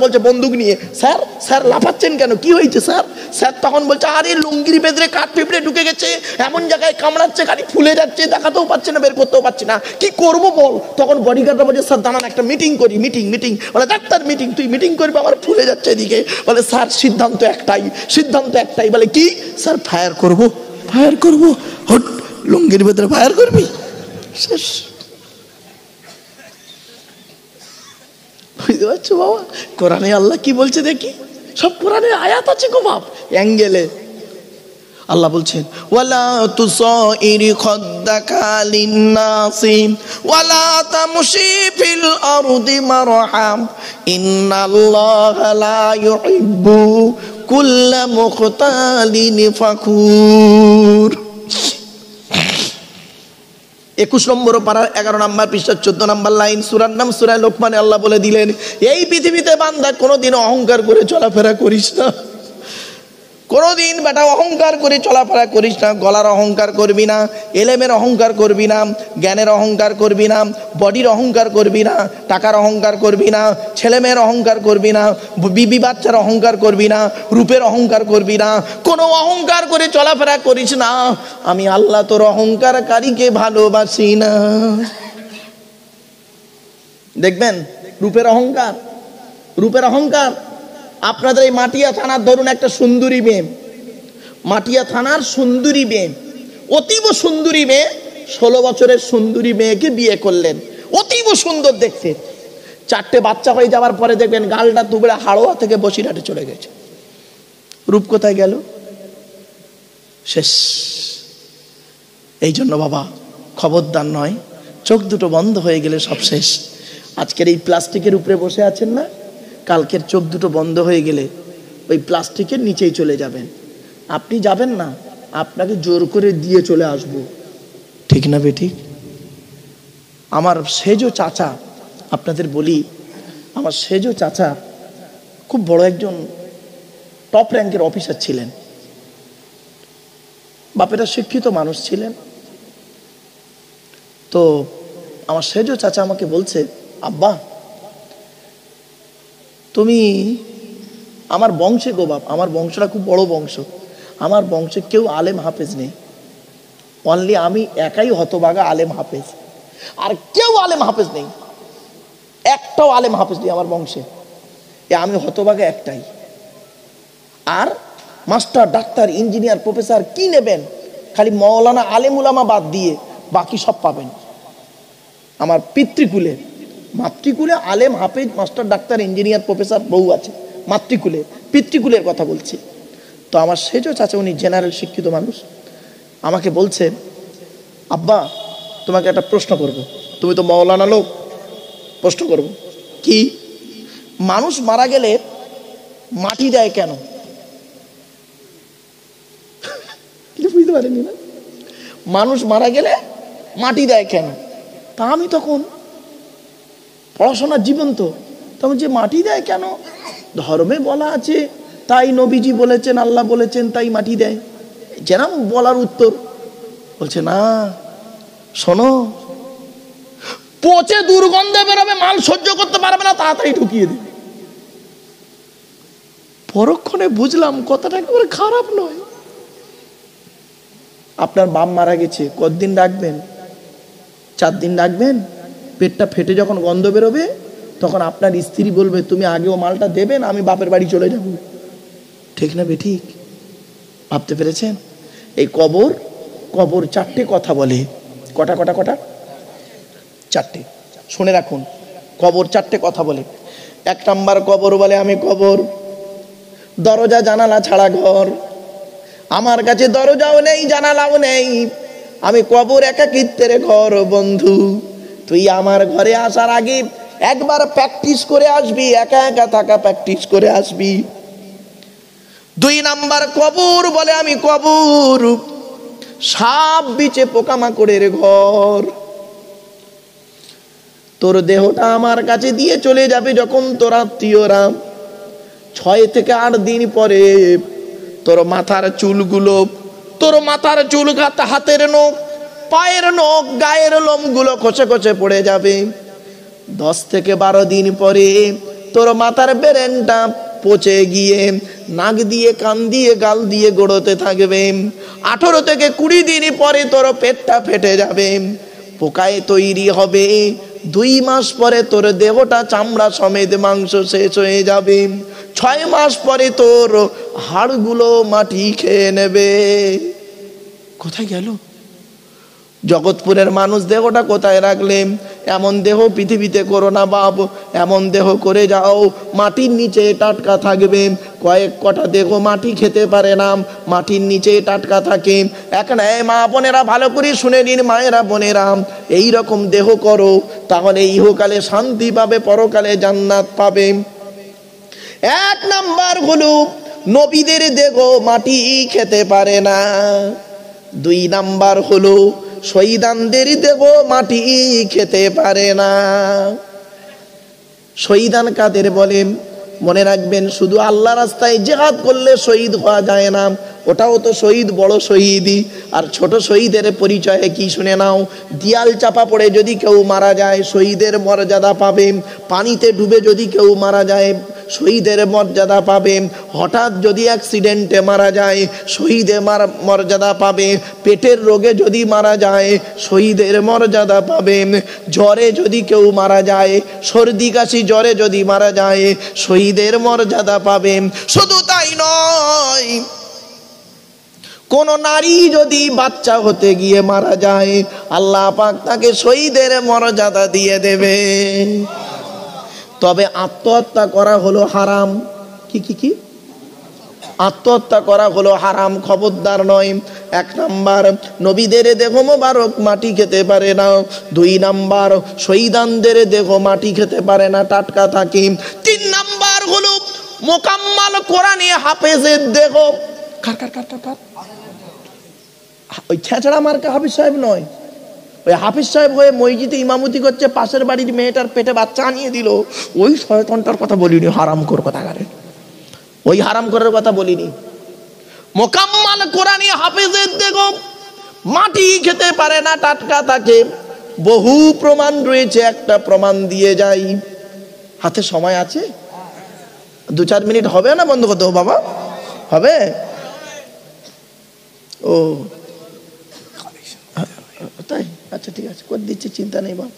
বলছে বন্দুক নিয়ে, স্যার স্যার লাফাচ্ছেন কেন, কি হয়েছে স্যার? স্যার তখন বলছে, আরে লুঙ্গির ভেতরে কাঠ পিঁপড়ে ঢুকে গেছে, এমন জায়গায় কামড়াচ্ছে, খালি ফুলে যাচ্ছে, দেখাতেও পাচ্ছে না, বের করতেও পারছি না, কি করবো বল। তখন বডিগার্ডরা বলছে, স্যার দাঁড়ান একটা মিটিং করি। মিটিং মিটিং বলে, ডাক্তার মিটিং, তুই মিটিং করবি, আমার ফুলে যাচ্ছে এদিকে। বলে, স্যার সিদ্ধান্ত একটাই, সিদ্ধান্ত একটাই। বলে, কি? স্যার ফায়ার করবো, ফায়ার করবো। হট, লুঙ্গির ভেতরে ফায়ার করবি, শেষ। বুঝতে পারছো বাবা, কোরআনে আল্লাহ কি বলছে দেখি, সব কোরআনে আয়াত আছে গো বাপ, অ্যাঙ্গেলে। আল্লাহ বলছেন, ওয়ালা তুসাইরি খাদ্দাকা লিন্নাসি ওয়ালা তামশি ফিল আরদি মারহাম ইন্নাল্লাহা লা ইউহিব্বু কুল্লা মুখতালিন ফাকুর। 21 নম্বর পারার 11 নম্বর পৃষ্ঠা 14 নম্বর লাইন, সূরার নাম সূরা লোকমানে আল্লাহ বলে দিলেন, এই পৃথিবীতে বান্দা কোনোদিন অহংকার করে চলাফেরা করিস না, কোনোদিন বেটা অহংকার করে চলাফেরা করিস না। গলার অহংকার করবি না, এলেমের অহংকার করবি না, জ্ঞানের অহংকার করবি না, বডির অহংকার করবি না, টাকার অহংকার করবি না, ছেলেমেয়ের অহংকার করবি না, বিবি বাচ্চার অহংকার করবি না, রূপের অহংকার করবি না, কোনো অহংকার করে চলাফেরা করিস না। আমি আল্লাহ তোর অহংকারকারীকে ভালোবাসি না। দেখবেন রূপের অহংকার, রূপের অহংকার। আপনাদের এই মাটিয়া থানার ধরুন একটা সুন্দরী মেয়ে, মাটিয়া থানার সুন্দরী মেয়ে, অতীব সুন্দরী মেয়ে, 16 বছরের সুন্দরী মেয়েকে বিয়ে করলেন, অতীব সুন্দর দেখতে। 4টে বাচ্চা হয়ে যাওয়ার পরে দেখবেন গালটা তুবড়ে হাড়োয়া থেকে বসিরহাটে চলে গেছে। রূপ কোথায় গেল? শেষ। এই জন্য বাবা খবরদার নয়, চোখ দুটো বন্ধ হয়ে গেলে সব শেষ। আজকের এই প্লাস্টিকের উপরে বসে আছেন না, কালকের চোখ দুটো বন্ধ হয়ে গেলে ওই প্লাস্টিকের নিচেই চলে যাবেন। আপনি যাবেন না, আপনাকে জোর করে দিয়ে চলে আসবো, ঠিক না বেটি? আমার সেজো চাচা, আপনাদের বলি, আমার সেজো চাচা খুব বড় একজন টপ র্যাঙ্কের অফিসার ছিলেন, বাপেরা শিক্ষিত মানুষ ছিলেন। তো আমার সেজো চাচা আমাকে বলছে, আব্বা তুমি আমার বংশে গো বাপ, আমার বংশটা খুব বড় বংশ, আমার বংশে কেউ আলেম হাফেজ নেই, অনলি আমি একাই হতভাগা আলেম হাফেজ, আর কেউ আলেম হাফেজ নেই, একটাও আলেম হাফেজ নেই আমার বংশে, আমি হতভাগা একটাই। আর মাস্টার, ডাক্তার, ইঞ্জিনিয়ার, প্রফেসর কি নেবেন, খালি মৌলানা আলেম উলামা বাদ দিয়ে বাকি সব পাবেন আমার পিতৃকুলে। মাতৃকুলে আলেম, হাফেজ, মাস্টার, ডাক্তার, ইঞ্জিনিয়ার, প্রফেসর বহু আছে, মাতৃকুলে, পিতৃকুলের কথা বলছি। তো আমার সেজো চাচা, উনি জেনারেল শিক্ষিত মানুষ, আমাকে বলছে, আব্বা তোমাকে একটা প্রশ্ন করব, তুমি তো মৌলানা লোক, প্রশ্ন করব। কি? মানুষ মারা গেলে মাটি দেয় কেন? বুঝতে পারেনি না? মানুষ মারা গেলে মাটি দেয় কেন? তা আমি তখন পড়াশোনার জীবন, তো তখন যে মাটি দেয় কেন, ধর্মে বলা আছে তাই, নবীজি বলেছেন, আল্লাহ বলেছেন, তাই মাটি দেয়, যেরকম বলার উত্তর। বলছে না, শোনো, পচে দুর্গন্ধে বেরোবে, মাল সহ্য করতে পারবে না, তাড়াতাড়ি ঢুকিয়ে দেবে। পরক্ষণে বুঝলাম কথাটা একেবারে খারাপ নয়। আপনার বাপ মারা গেছে, কতদিন রাখবেন? 4 দিন রাখবেন। পেটটা ফেটে যখন গন্ধ বেরোবে, তখন আপনার স্ত্রী বলবে, তুমি আগেও মালটা দেবেন, আমি বাপের বাড়ি চলে যাব, ঠিক না বেঠিক? ভাবতে পেরেছেন? এই কবর, কবর 4টে কথা বলে। কটা কটা কটা? 4টে। শুনে রাখুন, কবর 4টে কথা বলে। 1 নাম্বার কবর বলে, আমি কবর, দরজা জানালা ছাড়া ঘর, আমার কাছে দরজাও নেই, জানালাও নেই, আমি কবর একাকিত্বের ঘর। বন্ধু, তুই আমার ঘরে আসার আগে একবার প্র্যাকটিস করে আসবি, একা একা থাকা প্র্যাকটিস করে আসবি। 2 নাম্বার কবর বলে, আমি কবর, সাপ বিচে পোকামাকড়ের ঘর। তোর দেহটা আমার কাছে দিয়ে চলে যাবে যখন তোর আত্মীয়রা, 6 থেকে 8 দিন পরে তোর মাথার চুলগুলো, তোর মাথার চুল, হাতের নখ, পায়ের নখ, গায়ের লোমগুলো খসে খসে পড়ে যাবে। 10 থেকে 12 দিন পরে তোর মাথার ব্রেনটা পচে গিয়ে নাক দিয়ে, কান দিয়ে, গাল দিয়ে গড়তে থাকবে। 18 থেকে 20 দিন পরে তোর পেটটা ফেটে যাবে, পোকায় তৈরি হবে। 2 মাস পরে তোর দেহটা চামড়া সমেত মাংস শেষ হয়ে যাবে। 6 মাস পরে তোর হাড়গুলো মাটি খেয়ে নেবে। কোথায় গেল জগৎপুরের মানুষ? দেহটা কোথায় রাখলে? এমন দেহ পৃথিবীতে করো না বাপ, এমন দেহ করে যাও মাটির নিচে টাটকা থাকবে। কয়েক কটা দেহ মাটি খেতে পারে না, মাটির নিচে টাটকা থাকে। এখন এই মা বোনেরা ভালো করে শুনে নিন, মায়েরা বোনেরা, এই রকম দেহ করো, তাহলে ইহকালে শান্তি পাবে, পরকালে জান্নাত পাবে। 1 নাম্বার হলো নবীদের দেহ মাটি খেতে পারে না। 2 নাম্বার হলো শহীদানদের দেহ মাটি খেতে পারে না। শহীদান কাদের বলে? মনে রাখবেন, শুধু আল্লাহ রাস্তায় জিহাদ করলে শহীদ হওয়া যায় না, ওটাও তো শহীদ, বড় শহীদই। আর ছোট শহীদের পরিচয়ে কি শুনে নাও, দিয়াল চাপা পড়ে যদি কেউ মারা যায় শহীদের মর্যাদা পাবে, পানিতে ডুবে যদি কেউ মারা যায় শহীদের মর্যাদা পাবে, হঠাৎ যদি অ্যাক্সিডেন্টে মারা যায় শহীদের মর্যাদা পাবে, পেটের রোগে যদি মারা যায় শহীদের মর্যাদা পাবে, জ্বরে যদি কেউ মারা যায়, সর্দি কাশি জ্বরে যদি মারা যায় শহীদের মর্যাদা পাবে। শুধু তাই নয়, কোন নারী যদি বাচ্চা হতে গিয়ে মারা যায় আল্লাহ পাক তাকে শহীদের মর্যাদা দিয়ে দেবে। তবে আত্মহত্যা করা হলো হারাম। কি কি কি? আত্মহত্যা করা হলো হারাম, খবরদার নয়। 1 নাম্বার নবীদের দেহ মোবারক মাটি খেতে পারে না। 2 নাম্বার শহীদানদের দেহ মাটি খেতে পারে না, টাটকা থাকে। 3 নাম্বার হলো মোকাম্মাল কোরআনে হাফেজের দেহ। কার কার কার কার? ওই ছেঁচড়া মার্কা হাফিজ সাহেব নয়, ওই হাফিজ সাহেব হয়ে মসজিদে ইমামতি করছে, পাশের বাড়ির মেয়েটার পেটে বাচ্চা আনিয়ে দিল, ওই শয়তানটার কথা বলিনি, হারামখোর কথাকারে, ওই হারামখোরের কথা বলিনি। মোকাম্মাল কোরআনি হাফেজের দেহ মাটি খেতে পারে না, টাটকা থাকে। বহু প্রমাণ রয়েছে, একটা প্রমাণ দিয়ে যাই। হাতে সময় আছে? 2-4 মিনিট হবে না বন্ধ করতে বাবা? হবে? ও তাই, আচ্ছা ঠিক আছে, করে দিচ্ছি, চিন্তা নেই বাবা,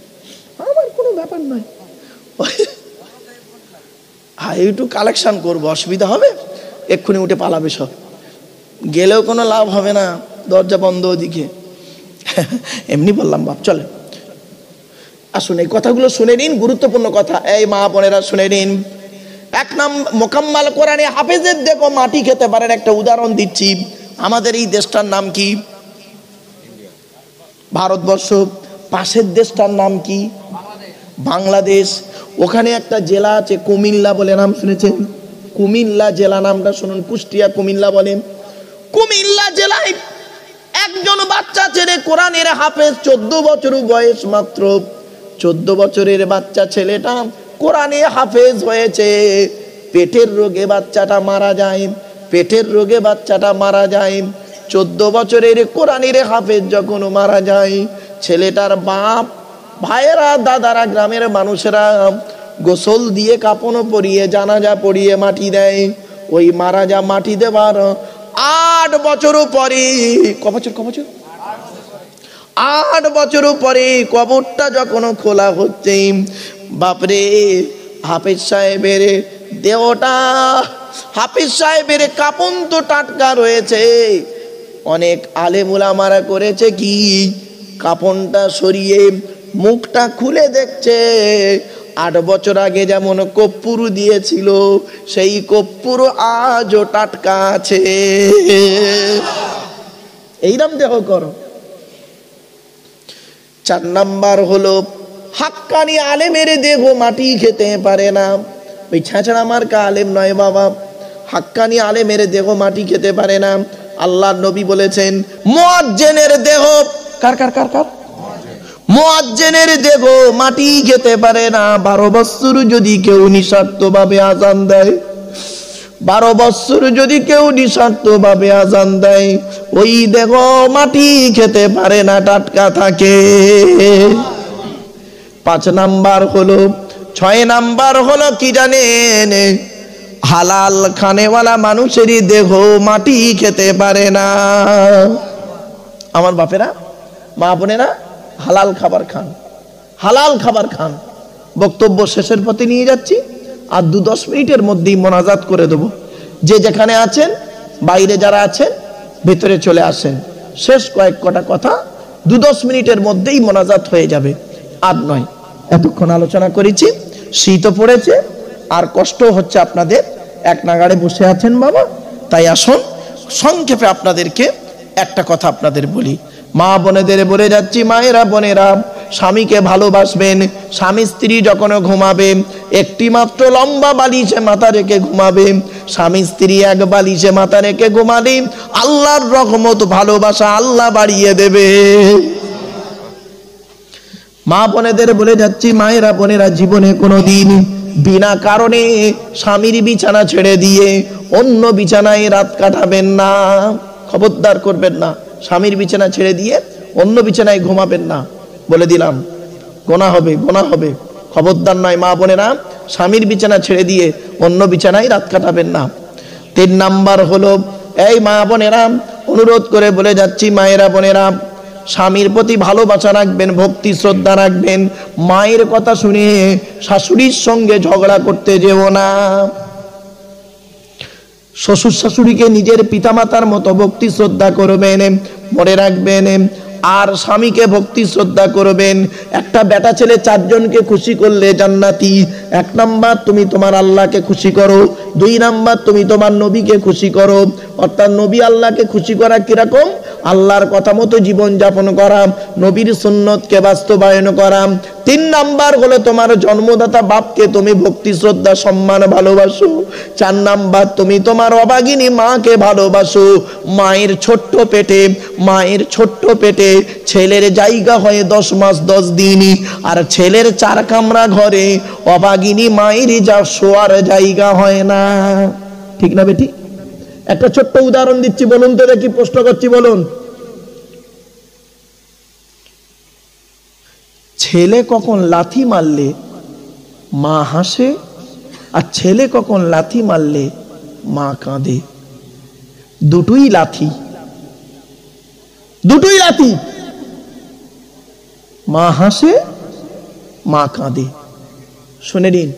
আমার কোনো ব্যাপার নয়। হ্যাঁ, একটু কালেকশন করবো, অসুবিধা হবে? এক্ষুনি উঠে পালাবে সব, গেলেও কোনো লাভ হবে না, দরজা বন্ধ ওদিকে। এমনি বললাম বাপ, চলে আসুন এই কথাগুলো শুনে নিন, গুরুত্বপূর্ণ কথা। এই মা বোনেরা শুনে নিন। 1 নাম্বার মোকাম্মাল কোরআনে হাফেজের দেখো মাটি খেতে পারেন। একটা উদাহরণ দিচ্ছি, আমাদের এই দেশটার নাম কি? ভারতবর্ষ। পাশের দেশটার নাম কি? বাংলাদেশ। ওখানে একটা জেলা আছে কুমিল্লা বলে, নাম শুনেছেন? কুমিল্লা জেলা, নামটা শুনুন। কুষ্টিয়া কুমিল্লা বলেন। কুমিল্লা জেলায় একজন বাচ্চা ছেলে কোরআনের হাফেজ, 14 বছর বয়স মাত্র। 14 বছরের বাচ্চা ছেলেটা কোরআনে হাফেজ হয়েছে, পেটের রোগে বাচ্চাটা মারা যায়। পেটের রোগে বাচ্চাটা মারা যায়। 14 বছরের কোরআনের হাফেজ যখন মারা যায়, ছেলেটার বাপ, ভাইয়েরা, দাদারা, গ্রামের মানুষেরা গোসল দিয়ে, কাপড় পরিয়ে, জানাজা পরিয়ে মাটি দেয়। ওই মারা যা মাটি দেবার 8 বছর পরে, ক বছর 8 বছর পরে কবরটা যখন খোলা হচ্ছে, বাপরে, হাফেজ সাহেবের দেহটা, হাফেজ সাহেবের কাপন তো টাটকা রয়েছে। অনেক আলেম উলামারা করেছে কি, কাপনটা সরিয়ে মুখটা খুলে দেখছে 8 বছর আগে যেমন কর্পূর দিয়েছিল সেই কর্পূর আজও টাটকা আছে। এইরকম দেহ করো। 4 নাম্বার হলো হাক্কানি আলেমের দেহ মাটি খেতে পারে না। ওই ছেঁচড়া মার্কা আলেম নয় বাবা, হাক্কানি আলেমের দেহ মাটি খেতে পারে না। আল্লাহ নবী বলেছেন মুয়াজ্জিনের দেহ, কার কার কার কার? মুয়াজ্জিনের দেহ মাটি খেতে পারে না। 12 বছর যদি কেউ নিঃস্বার্থভাবে আযান দেয়, 12 বছর যদি কেউ নিঃস্বার্থভাবে আযান দেয়, ওই দেহ মাটি খেতে পারে না, টাটকা থাকে। 5 নাম্বার হলো, 6 নাম্বার হলো কি জানেন? হালাল খানেওয়ালা মানুষেরই দেহ মাটি খেতে পারে না। আমার বাপেরা, মা বোনেরা, হালাল খাবার খান, হালাল খাবার খান। বক্তব্য শেষের পথে নিয়ে যাচ্ছি, আর 2-10 মিনিটের মধ্যেই মোনাজাত করে দেব। যে যেখানে আছেন, বাইরে যারা আছেন ভেতরে চলে আসেন। শেষ কয়েক কটা কথা 2-10 মিনিটের মধ্যেই মোনাজাত হয়ে যাবে, আর নয়। এতক্ষণ আলোচনা করেছি, শীতও পড়েছে আর কষ্ট হচ্ছে আপনাদের, এক নাগাড়ে বসে আছেন বাবা। তাই আসুন সংক্ষেপে আপনাদেরকে একটা কথা আপনাদের বলি। মা বোনেদের বলে যাচ্ছি, মায়েরা বোনেরা, স্বামীকে ভালোবাসবেন। স্বামী স্ত্রী যখন ঘুমাবে একটি মাত্র লম্বা বালিশে মাথা রেখে ঘুমাবে। স্বামী স্ত্রী এক বালিশে মাথা রেখে ঘুমালে আল্লাহর রহমত ভালোবাসা আল্লাহ বাড়িয়ে দেবে। মা বোনেদের বলে যাচ্ছি, মায়েরা বোনেরা, জীবনে কোনোদিন বিনা কারণে স্বামীর বিছানা ছেড়ে দিয়ে অন্য বিছানায় রাত কাটাবেন না। খবরদার করবেন না। স্বামীর বিছানা ছেড়ে দিয়ে অন্য বিছানায় ঘুমাবেন না, বলে দিলাম, গোনা হবে, গোনা হবে। খবরদার নয় মা বোনেরা, স্বামীর বিছানা ছেড়ে দিয়ে অন্য বিছানায় রাত কাটাবেন না। 3 নাম্বার হলো, এই মা বোনেরা, অনুরোধ করে বলে যাচ্ছি, মায়েরা বোনেরা, স্বামীর প্রতি ভালোবাসা রাখবেন, ভক্তি শ্রদ্ধা রাখবেন। মায়ের কথা শুনে শাশুড়ির সঙ্গে ঝগড়া করতে যেও না। শ্বশুর শাশুড়িকে নিজের পিতামাতার মতো ভক্তি শ্রদ্ধা করবেন, মনে রাখবেন। আর স্বামীকে ভক্তি শ্রদ্ধা করবেন। একটা বেটা ছেলে 4 জনকে খুশি করলে জান্নাতি। 1 নাম্বার তুমি তোমার আল্লাহকে খুশি করো, 2 নাম্বার তুমি তোমার নবীকে খুশি করো। অর্থাৎ নবী আল্লাহকে খুশি করা কিরকম? আল্লাহর কথা মতো জীবন যাপন করা, নবীর সুন্নতকে বাস্তবায়ন করা। 3 নাম্বার হলো তোমার জন্মদাতা বাপকে তুমি ভক্তি শ্রদ্ধা সম্মান ভালোবাসো। 4 নাম্বার তুমি তোমার অভাগিনী মাকে ভালোবাসো। মায়ের ছোট্ট পেটে ছেলের জায়গা হয় 10 মাস 10 দিন, আর ছেলের 4 কামরা ঘরে অভাগিনী মায়ের যা শোয়ার জায়গা হয় না। ঠিক না বেটি? একটা ছোট্ট উদাহরণ দিচ্ছি, বলুন তো দেখি, প্রশ্ন করছি, বলুন। ছেলে কখন লাথি মারলে মা হাসে, আর ছেলে কখন লাথি মারলে মা কাঁদে? দুটোই লাথি, দুটোই লাথি। মা হাসে, মা কাঁদে। শুনে নিন,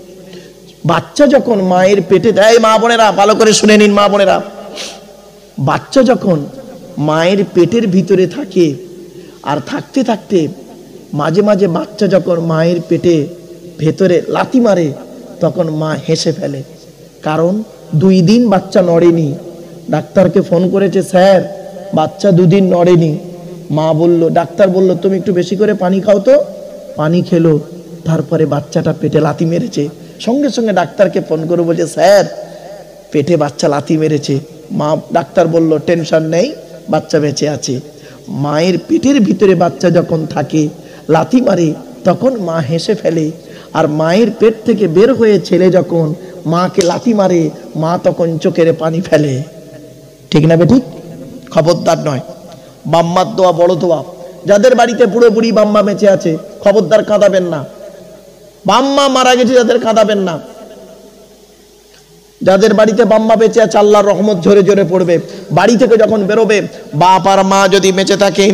বাচ্চা যখন মায়ের পেটে দেয়, মা বোনেরা ভালো করে শুনে নিন, মা বোনেরা, বাচ্চা যখন মায়ের পেটের ভিতরে থাকে, আর থাকতে থাকতে মাঝে মাঝে বাচ্চা যখন মায়ের পেটে ভেতরে লাথি মারে, তখন মা হেসে ফেলে। কারণ 2 দিন বাচ্চা নড়েনি। ডাক্তারকে ফোন করেছে, স্যার বাচ্চা 2 দিন নড়েনি। মা বলল, ডাক্তার বলল তুমি একটু বেশি করে পানি খাও তো। পানি খেলো, তারপরে বাচ্চাটা পেটে লাথি মেরেছে। সঙ্গে সঙ্গে ডাক্তারকে ফোন করে বলছে, স্যার পেটে বাচ্চা লাথি মেরেছে। মা, ডাক্তার বলল টেনশন নেই, বাচ্চা বেঁচে আছে। মায়ের পেটের ভিতরে বাচ্চা যখন থাকে, লাথি মারে, তখন মা হেসে ফেলে। আর মায়ের পেট থেকে বের হয়ে ছেলে যখন মাকে লাথি মারে, মা তখন চোখের পানি ফেলে। ঠিক না বেঠিক? খবরদার নয়। বাম্মার দোয়া বড় দোয়া। যাদের বাড়িতে বুড়ো বুড়ি বাম্মা বেঁচে আছে, খবরদার কাঁদাবেন না। বাম্মা মারা গেছে, যাদের কাঁদাবেন না। যাদের বাড়িতে বাম্মা বেঁচে আছে, আল্লাহর রহমত ঝরে ঝরে পড়বে। বাড়ি থেকে যখন বেরোবে, বাপ আর মা যদি বেঁচে থাকে,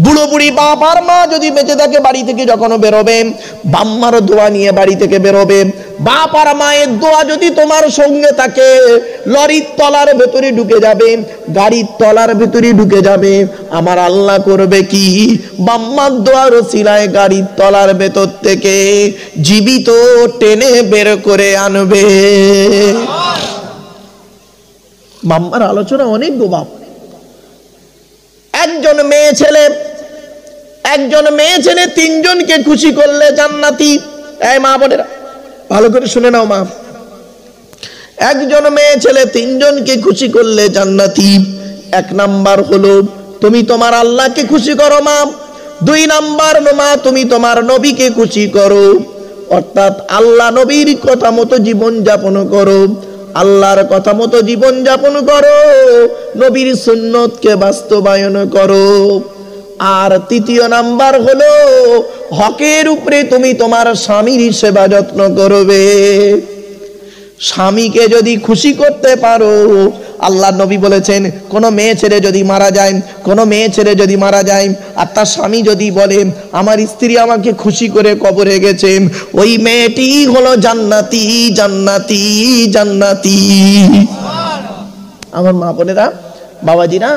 বুড়ো বুড়ি বাপ আর মা যদি বেঁচে থাকে, বাড়ি থেকে যখন বেরোবে, বাম্মার দোয়া নিয়ে বাড়ি থেকে বেরোবে। বাপ আর মায়ের দোয়া যদি তোমার সঙ্গে থাকে, লরির তলার ভেতরে ঢুকে যাবে, গাড়ির তলার ভেতরে ঢুকে যাবে। আমার আল্লাহ করবে কি? বাম্মার দোয়ার ওসিলায় গাড়ির তলার ভেতর থেকে জীবিত টেনে বের করে আনবে। বাম্মার আলোচনা অনেক গো বাপ। একজন মেয়ে ছেলে 3 জনকে খুশি করলে জান্নাতি। এই মা বোনেরা ভালো করে শুনে নাও মা, একজন মেয়ে ছেলে 3 জনকে খুশি করলে জান্নাতি। 1 নাম্বার হলো তুমি তোমার আল্লাহকে খুশি করো মা। 2 নাম্বার মা, তুমি তোমার নবীকে খুশি করো। অর্থাৎ আল্লাহ নবীর কথা মতো জীবন যাপন করো, আল্লাহর কথা মতো জীবন যাপন করো, নবীর সুন্নতকে বাস্তবায়ন করো। আর 3 নাম্বার হলো হকের উপরে তুমি তোমার স্বামীর সেবা যত্ন করবে। স্বামীকে যদি খুশি করতে পারো, আল্লাহ নবী বলেছেন কোন মেয়ে ছেড়ে যদি মারা যায় আর তার স্বামী যদি বলে আমার স্ত্রী আমাকে খুশি করে কবরে গেছে, ওই মেয়েটি হলো জান্নাতি জান্নাতি জান্নাতি। আমার মা বোনেরা, বাবাজিরা,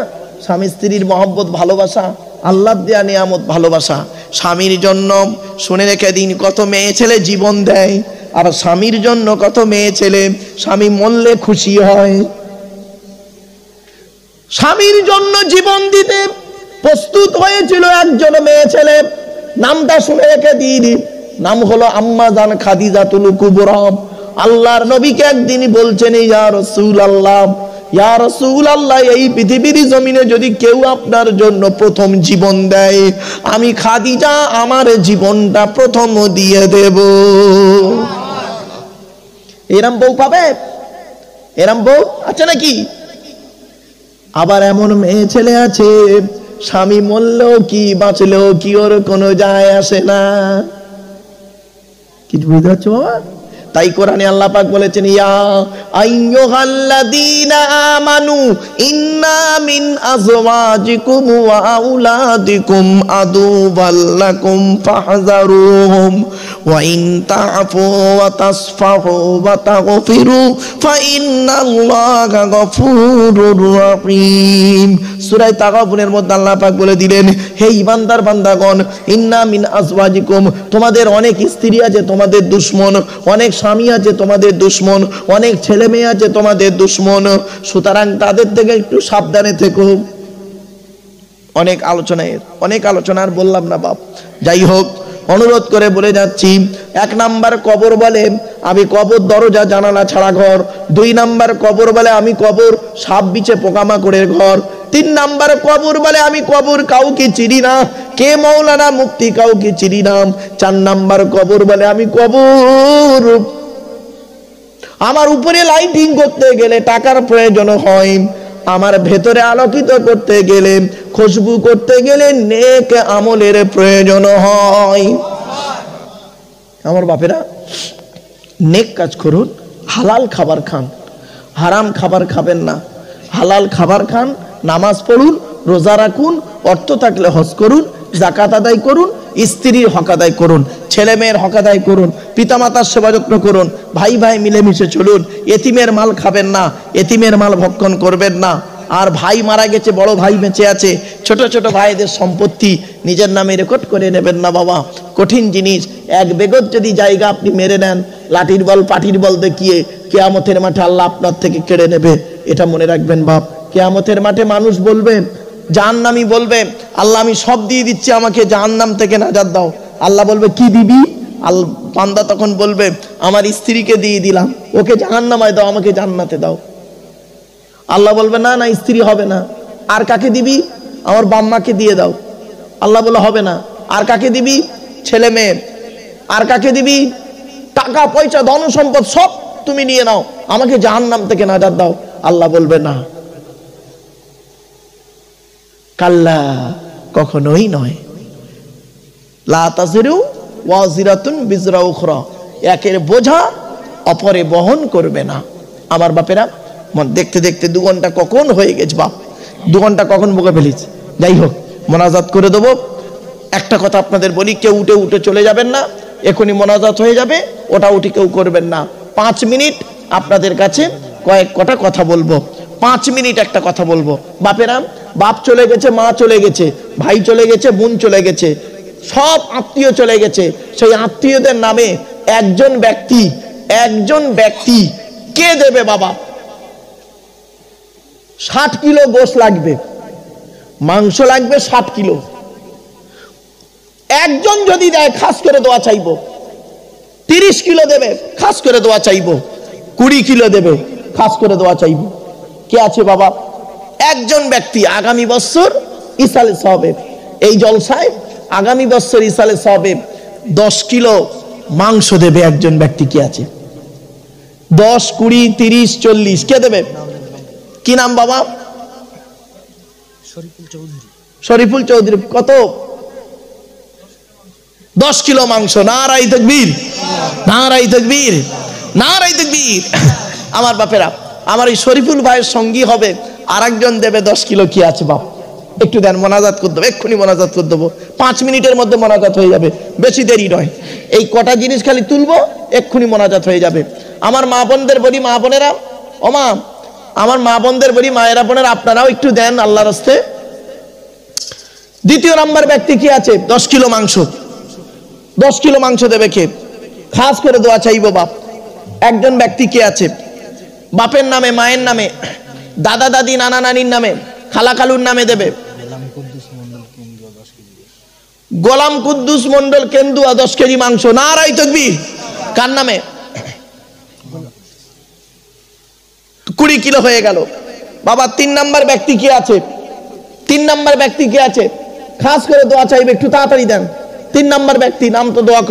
স্বামী স্ত্রীর মহব্বত ভালোবাসা আল্লাহ দেয়া নিয়ামত ভালোবাসা। স্বামীর জন্য শুনে রেখে দিন কত মেয়ে ছেলে জীবন দেয়, আর স্বামীর জন্য কত মেয়ে ছেলে স্বামী মরলে খুশি হয়। স্বামীর জন্য জীবন দিতে প্রস্তুত হয়েছিল একজন মেয়ে ছেলে, নামটা শুনে রেখে দিন, নাম হলো আম্মা জান খাদিজাতুল কুবরা। আল্লাহর নবীকে একদিন বলছেন ইয়া রাসূলুল্লাহ, ইয়া রাসূলুল্লাহ, এই পৃথিবীর জমিনে যদি কেউ আপনার জন্য প্রথম জীবন দেয়, আমি খাদিজা আমার জীবনটা প্রথম দিয়ে দেব। এরম বউ পাবে? এরম বউ আছে নাকি? আবার এমন মেয়ে ছেলে আছে স্বামী মরলেও কি বাঁচলেও কি ওর কোনো যায় আসে না। কিছু বুঝতে পারছো বাবা? তাই কোরআনে আল্লাহ পাক বলেছেন ইয়া আইয়ুহাল্লাযীনা আমানু ইন্না মিন আযওয়াজিকুম ওয়া আওলাদিকুম আদুওয়াল লাকুম ফাহযারুহুম ওয়া ইন তা'ফু ওয়া তাসফাহু ওয়া তাগফিরু ফাইন্নাল্লাহা গফুরুর রহিম। সূরা তাগাবুনের মধ্যে আল্লাহ পাক বলে দিলেন, হে ঈমানদার বান্দাগণ, ইন্না মিন আযওয়াজিকুম, তোমাদের অনেক স্ত্রী আছে তোমাদের দুশমন, অনেক স্বামী আছে তোমাদের দুশমন, অনেক ছেলে মেয়ে আছে তোমাদের দুশমন, সুতরাং তাদের থেকে একটু সাবধানে থেকো। অনেক আলোচনার বললাম না বাপ, যাই হোক অনুরোধ করে বলে যাচ্ছি। 1 নাম্বার কবর বলে আমি কবর দরজা জানালা ছাড়া ঘর। 2 নাম্বার কবর বলে আমি কবর সাপ বিছে পোকামাকড়ের ঘর। 3 নাম্বার কবর বলে আমি কবর কাউকে চিনি না, কে মৌলানা মুফতি কাউকে চিনি না। 4 নাম্বার কবর বলে আমি কবর আমার উপরে লাইটিং করতে গেলে টাকার প্রয়োজন হয়, আমার ভেতরে আলোকিত করতে গেলে খুশবু করতে গেলে নেক আমলের প্রয়োজন হয়। আমার বাপেরা, নেক কাজ করুন, হালাল খাবার খান, হারাম খাবার খাবেন না। হালাল খাবার খান, নামাজ পড়ুন, রোজা রাখুন, অর্থ থাকলে হজ করুন, যাকাত আদায় করুন, স্ত্রীর হক আদায় করুন, ছেলে মেয়ের হক আদায় করুন, পিতামাতার সেবা যত্ন করুন, ভাই ভাই মিলেমিশে চলুন। এতিমের মাল খাবেন না, এতিমের মাল ভক্ষণ করবেন না। আর ভাই মারা গেছে, বড় ভাই বেঁচে আছে, ছোট ছোট ভাইদের সম্পত্তি নিজের নামে রেকর্ড করে নেবেন না বাবা, কঠিন জিনিস। 1 বেগত যদি জায়গা আপনি মেরে নেন, লাঠির বল পাটির বল দেখিয়ে কিয়ামতের মাঠে আল্লাহ আপনার থেকে কেড়ে নেবে, এটা মনে রাখবেন বাপ। কিয়ামতের মাঠে মানুষ বলবে, জাহান্নামী বলবে, আল্লাহ আমি সব দিয়ে দিচ্ছি, আমাকে জাহান্নাম থেকে নাজাত দাও। আল্লাহ বলবে কি দিবি? বান্দা তখন বলবে আমার স্ত্রীকে দিয়ে দিলাম, ওকে জাহান্নামায় দাও, আমাকে জান্নাতে দাও। আল্লাহ বলবে না না, স্ত্রী হবে না। আর কাকে দিবি? আমার বাম্মাকে দিয়ে দাও। আল্লাহ বলে হবে না। আর কাকে দিবি? ছেলে মেয়ে। আর কাকে দিবি? টাকা পয়সা ধন সম্পদ সব তুমি নিয়ে নাও, আমাকে জাহান্নাম থেকে নাজাত দাও। আল্লাহ বলবে না, কাল্লা, কখনোই নয়। লা তাজিরু ওয়াজিরাতুন বিজরা উখরা, একের বোঝা অপরে বহন করবে না। আমার বাপেরা, দেখতে দেখতে 2 ঘন্টা কখন হয়ে গেছে বাপ, 2 ঘন্টা কখন বুকে ফেলেছি। যাই হোক, মোনাজাত করে দেবো। একটা কথা আপনাদের বলি, কেউ উঠে উঠে চলে যাবেন না, এখনই মোনাজাত হয়ে যাবে, ওটা উঠে কেউ করবেন না। 5 মিনিট আপনাদের কাছে কয়েকটা কথা বলবো, 5 মিনিট একটা কথা বলবো। বাপেরা, বাপ চলে গেছে, মা চলে গেছে, ভাই চলে গেছে, বোন চলে গেছে, সব আত্মীয় চলে গেছে। সেই আত্মীয়দের নামে একজন ব্যক্তি কে দেবে বাবা? 60 কিলো গোশত লাগবে, মাংস লাগবে 60 কিলো। একজন যদি দেয় খাস করে দোয়া চাইবো। 30 কিলো দেবে, খাস করে দোয়া চাইবো। 20 কিলো দেবে, খাস করে দোয়া চাইবো। কে আছে বাবা? একজন ব্যক্তি আগামী বছর ইসালে সওয়াব, এই জলসায় আগামী বছর ইসালে সওয়াব 10 কিলো মাংস দেবে একজন ব্যক্তি। কে আছে? 10, 20, 30, 40 কে দেবে? কি নাম বাবা? শরীফুল চৌধুরী। কত? 10 কিলো মাংস। নারায়ে তাকবীর, নারায়ে তাকবীর। নারায়ে তাকবীর। আমার বাপেরা, আমার এই শরীফুল ভাইয়ের সঙ্গী হবে, আরেকজন দেবে 10 কিলো। কি আছে বাপ? একটু দেন, মোনাজাত করে দেবো, এক্ষুনি মোনাজাত করে দেবো, 5 মিনিটের মধ্যে মোনাজাত হয়ে যাবে, বেশি দেরি নয়। এই কটা জিনিস খালি তুলবো, এক্ষুনি মোনাজাত হয়ে যাবে। আমার মা বোনদের বলি, মা বোনেরা, ও মা, আমার মা বোনদের বলি, মায়েরা বোনেরা, আপনারাও একটু দেন আল্লাহর রাস্তে। দ্বিতীয় নাম্বার ব্যক্তি কি আছে? 10 কিলো মাংস। 10 কিলো মাংস দেবে কে? খাস করে দোয়া চাইবো বাপ। একজন ব্যক্তি কি আছে? বাপের নামে, মায়ের নামে, দাদা দাদি, নানা নানির নামে, খালা খালুর নামে দেবে। গোলাম কুদ্দুস মন্ডল কেন্দুয়া 10 কেজি মাংস। নারায়ে তাকবীর। কার নামে? 20 কিলো হয়ে গেল বাবা। 3 নাম্বার ব্যক্তি কি আছে? 3 নাম্বার ব্যক্তি কি আছে? খাস করে দোয়া চাইবে, একটু তাড়াতাড়ি দেন। 3 নাম্বার ব্যক্তি নাম তো দোয়া,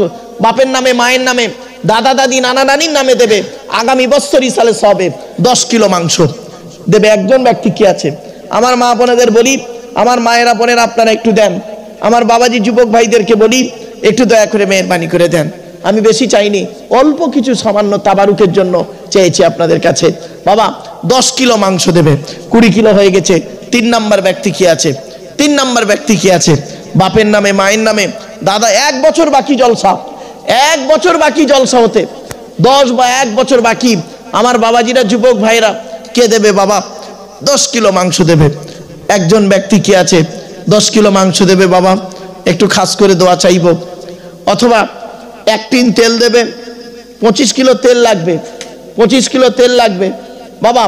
বাপের নামে, মায়ের নামে, দাদা দাদি, নানা নানির নামে দেবে। আগামী বছর ইসালে সবে 10 কিলো মাংস দেবে। একজন ব্যক্তি কি আছে? আমার মা বোনেদের বলি, আমার মায়েরা বোনেরা, আপনারা একটু দেন। আমার বাবাজি যুবক ভাইদেরকে বলি, একটু দয়া করে মেহেরবানি করে দেন। আমি বেশি চাইনি, অল্প কিছু সামান্য তাবারুকের জন্য চেয়েছি আপনাদের কাছে। বাবা 10 কিলো মাংস দেবে। 20 কিলো হয়ে গেছে। 3 নাম্বার ব্যক্তি কি আছে? 3 নাম্বার ব্যক্তি কি আছে? বাপের নামে, মায়ের নামে, দাদা, 1 বছর বাকি জলসা, 1 বছর বাকি জলসা হতে, 10 বা 1 বছর বাকি। আমার বাবাজিরা, যুবক ভাইরা, কে দেবে বাবা? 10 কিলো মাংস দেবে। একজন ব্যক্তি কি আছে? 10 কিলো মাংস দেবে বাবা। একটু খাস করে দোয়া চাইব। অথবা 1 টিন তেল দেবে। 25 কিলো তেল লাগবে, 25 কিলো তেল লাগবে বাবা।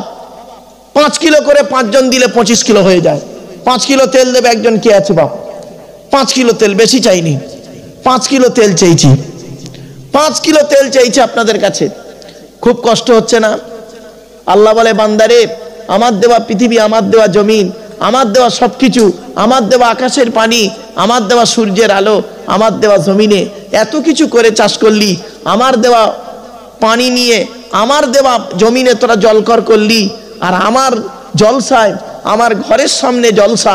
5 কিলো করে 5 জন দিলে 25 কিলো হয়ে যায়। 5 কিলো তেল দেবে একজন। কি আছে বাবা? 5 কিলো তেল, বেশি চাইনি, 5 কিলো তেল চাইছি। 5 কিলো তেল চাইছি আপনাদের কাছে। খুব কষ্ট হচ্ছে না? আল্লাহ বলে, বান্দারে, আমার দেওয়া পৃথিবী, আমার দেওয়া জমিন, আমার দেওয়া সবকিছু, আমার দেওয়া আকাশের পানি, আমার দেওয়া সূর্যের আলো, আমার দেওয়া জমিনে এত কিছু করে চাষ করলি, আমার দেওয়া পানি নিয়ে, আমার দেওয়া জমিনে তোরা জলকর করলি, আর আমার জলসায়, আমার ঘরের সামনে জলসা,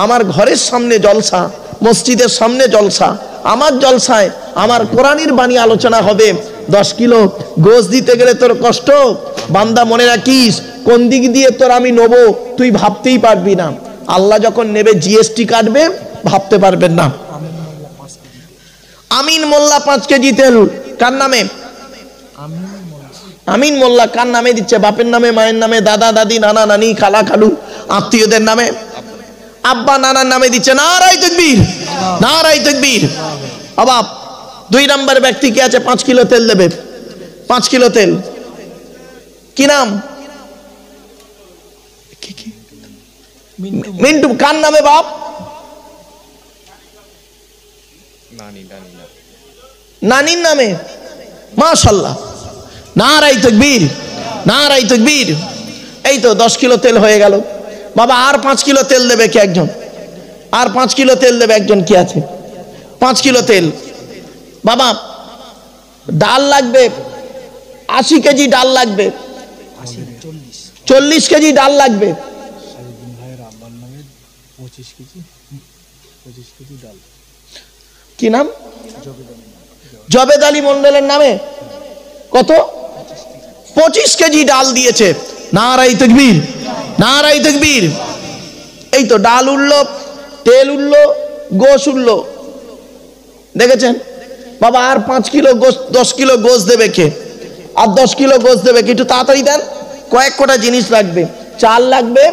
আমার ঘরের সামনে জলসা, মসজিদের সামনে জলসা, আমার জলসায় আমার কোরআনের বাণী আলোচনা হবে। 10 কিলো গোশ দিতে গেলে তোর কষ্ট, বান্দা মনে রাখিস, কোন দিক দিয়ে তোর আমি নেবো তুই ভাবতেই পারবি না। আল্লাহ যখন নেবে জিএসটি কাটবে, ভাবতে পারবেন না। আমিন মোল্লা 5 কেজি তেল। কার নামে? আমিন মোল্লা কার নামে দিচ্ছে? বাপের নামে, মায়ের নামে, দাদা দাদি, নানা নানি, খালা খালু, আত্মীয়দের নামে, আব্বা নানার নামে দিচ্ছে। নারায়ে তাকবীর, নারায়ে তাকবীর। বাপ 2 নাম্বার ব্যক্তি কি আছে? 5 কিলো তেল দেবে। 5 কিলো তেল। কি নাম? মিন্টু। কার নামে বাপ? নানির নামে। মাশাআল্লাহ, নারায়ে তাকবীর, নারায়ে তাকবীর। এই তো 10 কিলো তেল হয়ে গেল বাবা। আর 5 কিলো তেল দেবে কি একজন? আর 5 কিলো তেল দেবে একজন। কি আছে? 5 কিলো তেল বাবা। ডাল লাগবে 80 কেজি ডাল লাগবে। 40 কেজি ডাল লাগবে। কি নাম? জবেদ আলী মন্ডলের নামে কত? 25 কেজি ডাল দিয়েছে। নারায়ে তাকবীর, নারায়ে তাকবীর। এই তো ডাল উঠলো, তেল উঠলো, গোশ উঠলো, দেখেছেন বাবা। আর 5 কিলো গোশ, 10 কিলো গোশ দেবে কে? আর 10 কিলো গোশ দেবে কে? একটু তাড়াতাড়ি দেন। কয়েক কোটা জিনিস লাগবে। চাল লাগবে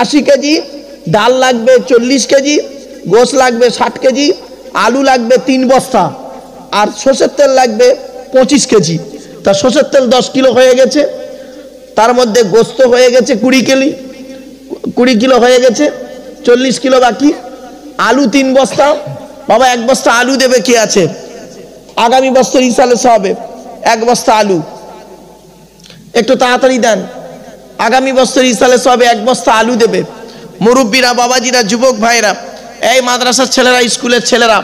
80 কেজি, ডাল লাগবে 40 কেজি, গোশ লাগবে 60 কেজি, আলু লাগবে 3 বস্তা, আর সরষের তেল লাগবে 25 কেজি। তা সরষের তেল 10 কিলো হয়ে গেছে, তার মধ্যে গোস্ত হয়ে গেছে 20 কিলো হয়ে গেছে, 40 কিলো বাকি। আলু 3 বস্তা বাবা। 1 বস্তা আলু দেবে কে আছে? আগামী বছর ইসালে হবে 1 বস্তা আলু। একটু তাড়াতাড়ি দেন। আগামী বছর ইসালে হবে 1 বস্তা আলু দেবে। মুরব্বীরা, বাবাজিরা, যুবক ভাইরা, এই মাদ্রাসার ছেলেরা, স্কুলের ছেলেরা,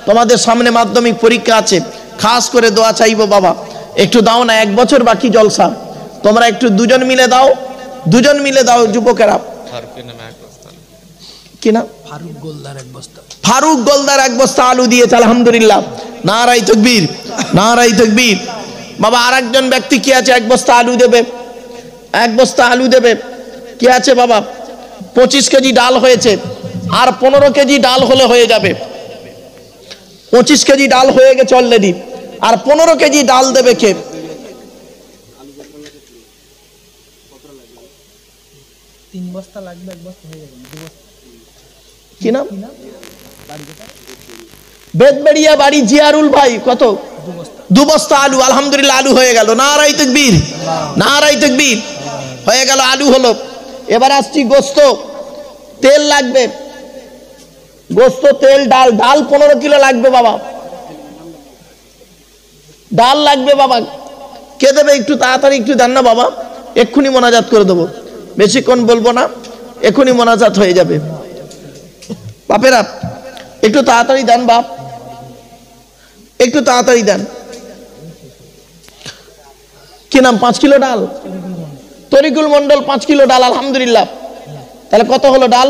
তোমাদের সামনে মাধ্যমিক পরীক্ষা আছে। খাস করে দোয়া চাইবো বাবা, একটু দাও না। 1 বছর বাকি জলসা, তোমরা একটু 2 জন মিলে দাও, 2 জন মিলে দাও যুবকেরা। কি নাম? ফারুক গোলদার 1 বস্তা। ফারুক গোলদার 1 বস্তা আলু দিয়েছে, আলহামদুলিল্লাহ। নারায়ে তাকবীর, নারায়ে তাকবীর। বাবা আর একজন ব্যক্তি কি আছে, 1 বস্তা আলু দেবে, 1 বস্তা আলু দেবে। কি আছে বাবা, 25 কেজি ডাল হয়েছে, আর 15 কেজি ডাল হলে হয়ে যাবে। 25 কেজি ডাল হয়ে গেছে অলরেডি, আর 15 কেজি ডাল দেবে কে? তিন বস্তা লাগবে, 1 বস্তা হয়ে যাবে, 2 বস্তা। কি নাম? বেদবেড়িয়া বাড়ি জিয়ারুল ভাই, কত? 2 বস্তা। 2 বস্তা আলু। আলহামদুলিল্লাহ, আলু হয়ে গেল। নারাই তাকবীর, নারাই তাকবীর। হয়ে গেল, আলু হলো। এবার আসছি গোস্ত, তেল লাগবে, গোস্ত, তেল, ডাল। ডাল 15 কিলো লাগবে বাবা, ডাল লাগবে বাবা। কে দেবে? একটু তাড়াতাড়ি একটু দেন না বাবা, এক্ষুনি মোনাজাত করে দেবো, বেশিক্ষণ বলবো না, এক্ষুনি মোনাজাত হয়ে যাবে। বাপেরা একটু তাড়াতাড়ি দেন বাপ, একটু তাড়াতাড়ি দেন। কি নাম? 5 কিলো ডাল। তরিকুল মন্ডল 5 কিলো ডাল। আলহামদুলিল্লাহ, তাহলে কত হলো ডাল?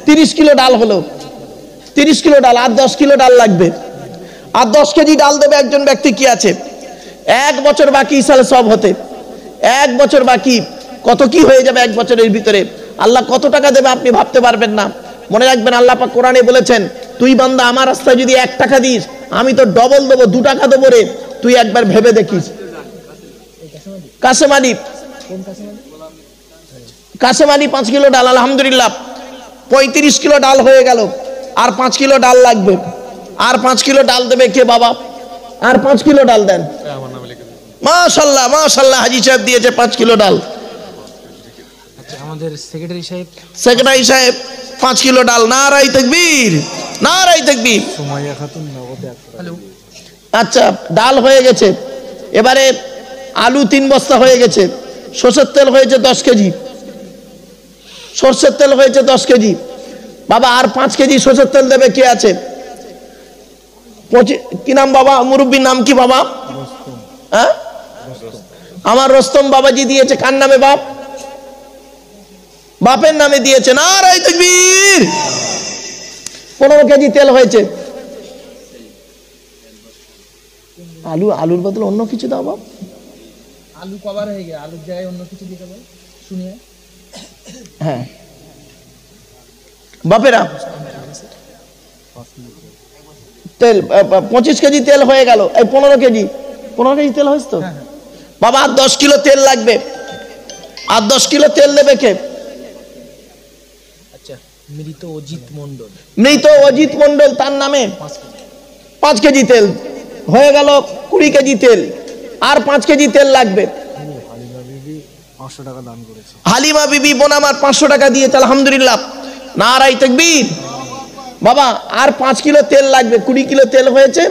30 কিলো ডাল হলো। 30 কিলো ডাল, আর 10 কিলো ডাল লাগবে, আর 10 কেজি ডাল দেবে একজন ব্যক্তি। কি আছে? 1 বছর বাকি সালে সব হতে, 1 বছর বাকি। কত কি হয়ে যাবে 1 বছরের ভিতরে? আল্লাহ কত টাকা দেবে আপনি ভাবতে পারবেন না। মনে রাখবেন, আল্লাহ পাক কোরআনে বলেছেন, তুই বান্দা আমার রাস্তায় যদি 1 টাকা দিস, আমি তো ডবল দেবো, 2 টাকা দেবো রে। তুই একবার ভেবে দেখিস। কাসেম আলী, কাসেম আলী 5 কিলো ডাল। আলহামদুলিল্লাহ, 35 কিলো ডাল হয়ে গেল, আর 5 কিলো ডাল লাগবে, আর 5 কিলো ডাল দেবে কে বাবা? আর 5 কিলো ডাল দেন। মাশাআল্লাহ, মাশাআল্লাহ, হাজী সাহেব দিয়েছে 5 কিলো ডাল। আচ্ছা, আমাদের সেক্রেটারি সাহেব, সেক্রেটারি সাহেব 5 কিলো ডাল। নারাই তাকবীর, নারাই তাকবীর। সুমাইয়া খাতুন নগদে 100 টাকা। হ্যালো, আচ্ছা, ডাল হয়ে গেছে। এবারে আলু 3 বস্তা হয়ে গেছে, সরষের তেল হয়েছে 10 কেজি, সরষের তেল হয়েছে 10 কেজি বাবা। আর 5 কেজি সরষের তেল দেবে কে আছে? কি নাম বাবা? মুরব্বীর নাম কি বাবা? হ্যাঁ, আমার রস্তম বাবাজি দিয়েছে। কার নামে বাপ? বাপের নামে দিয়েছে। নারাই তাকবীর। 15 কেজি তেল হয়েছে। আলু, আলুর বদলে অন্য কিছু দাও বাপ। আলু কভার হয়ে গেছে, আলুর জায়গায় অন্য কিছু দিতে পারো, শুনিয়ে। হ্যাঁ বাপেরা, তেল 25 কেজি তেল হয়ে গেল। এই 15 কেজি, 15 কেজি তেল হয়েছে তো বাবা। আর 10 কিলো তেল লাগবে, আর 10 কিলো তেল দেবে কে? আচ্ছা, মৃত অজিত মন্ডল। মৃত অজিত মন্ডল, তার নামে 5 কেজি তেল হয়ে গেল। 20 কেজি তেল, আর 5 কেজি তেল লাগবে। হালিমা বিবি 500 টাকা দান করেছে। হালিমা বিবি বোন আমার 500 টাকা দিয়েছে। আলহামদুলিল্লাহ, নারাই তাকবীর বাবা। আর 5 কিলো তেল লাগবে। 20 কিলো তেল হয়েছে,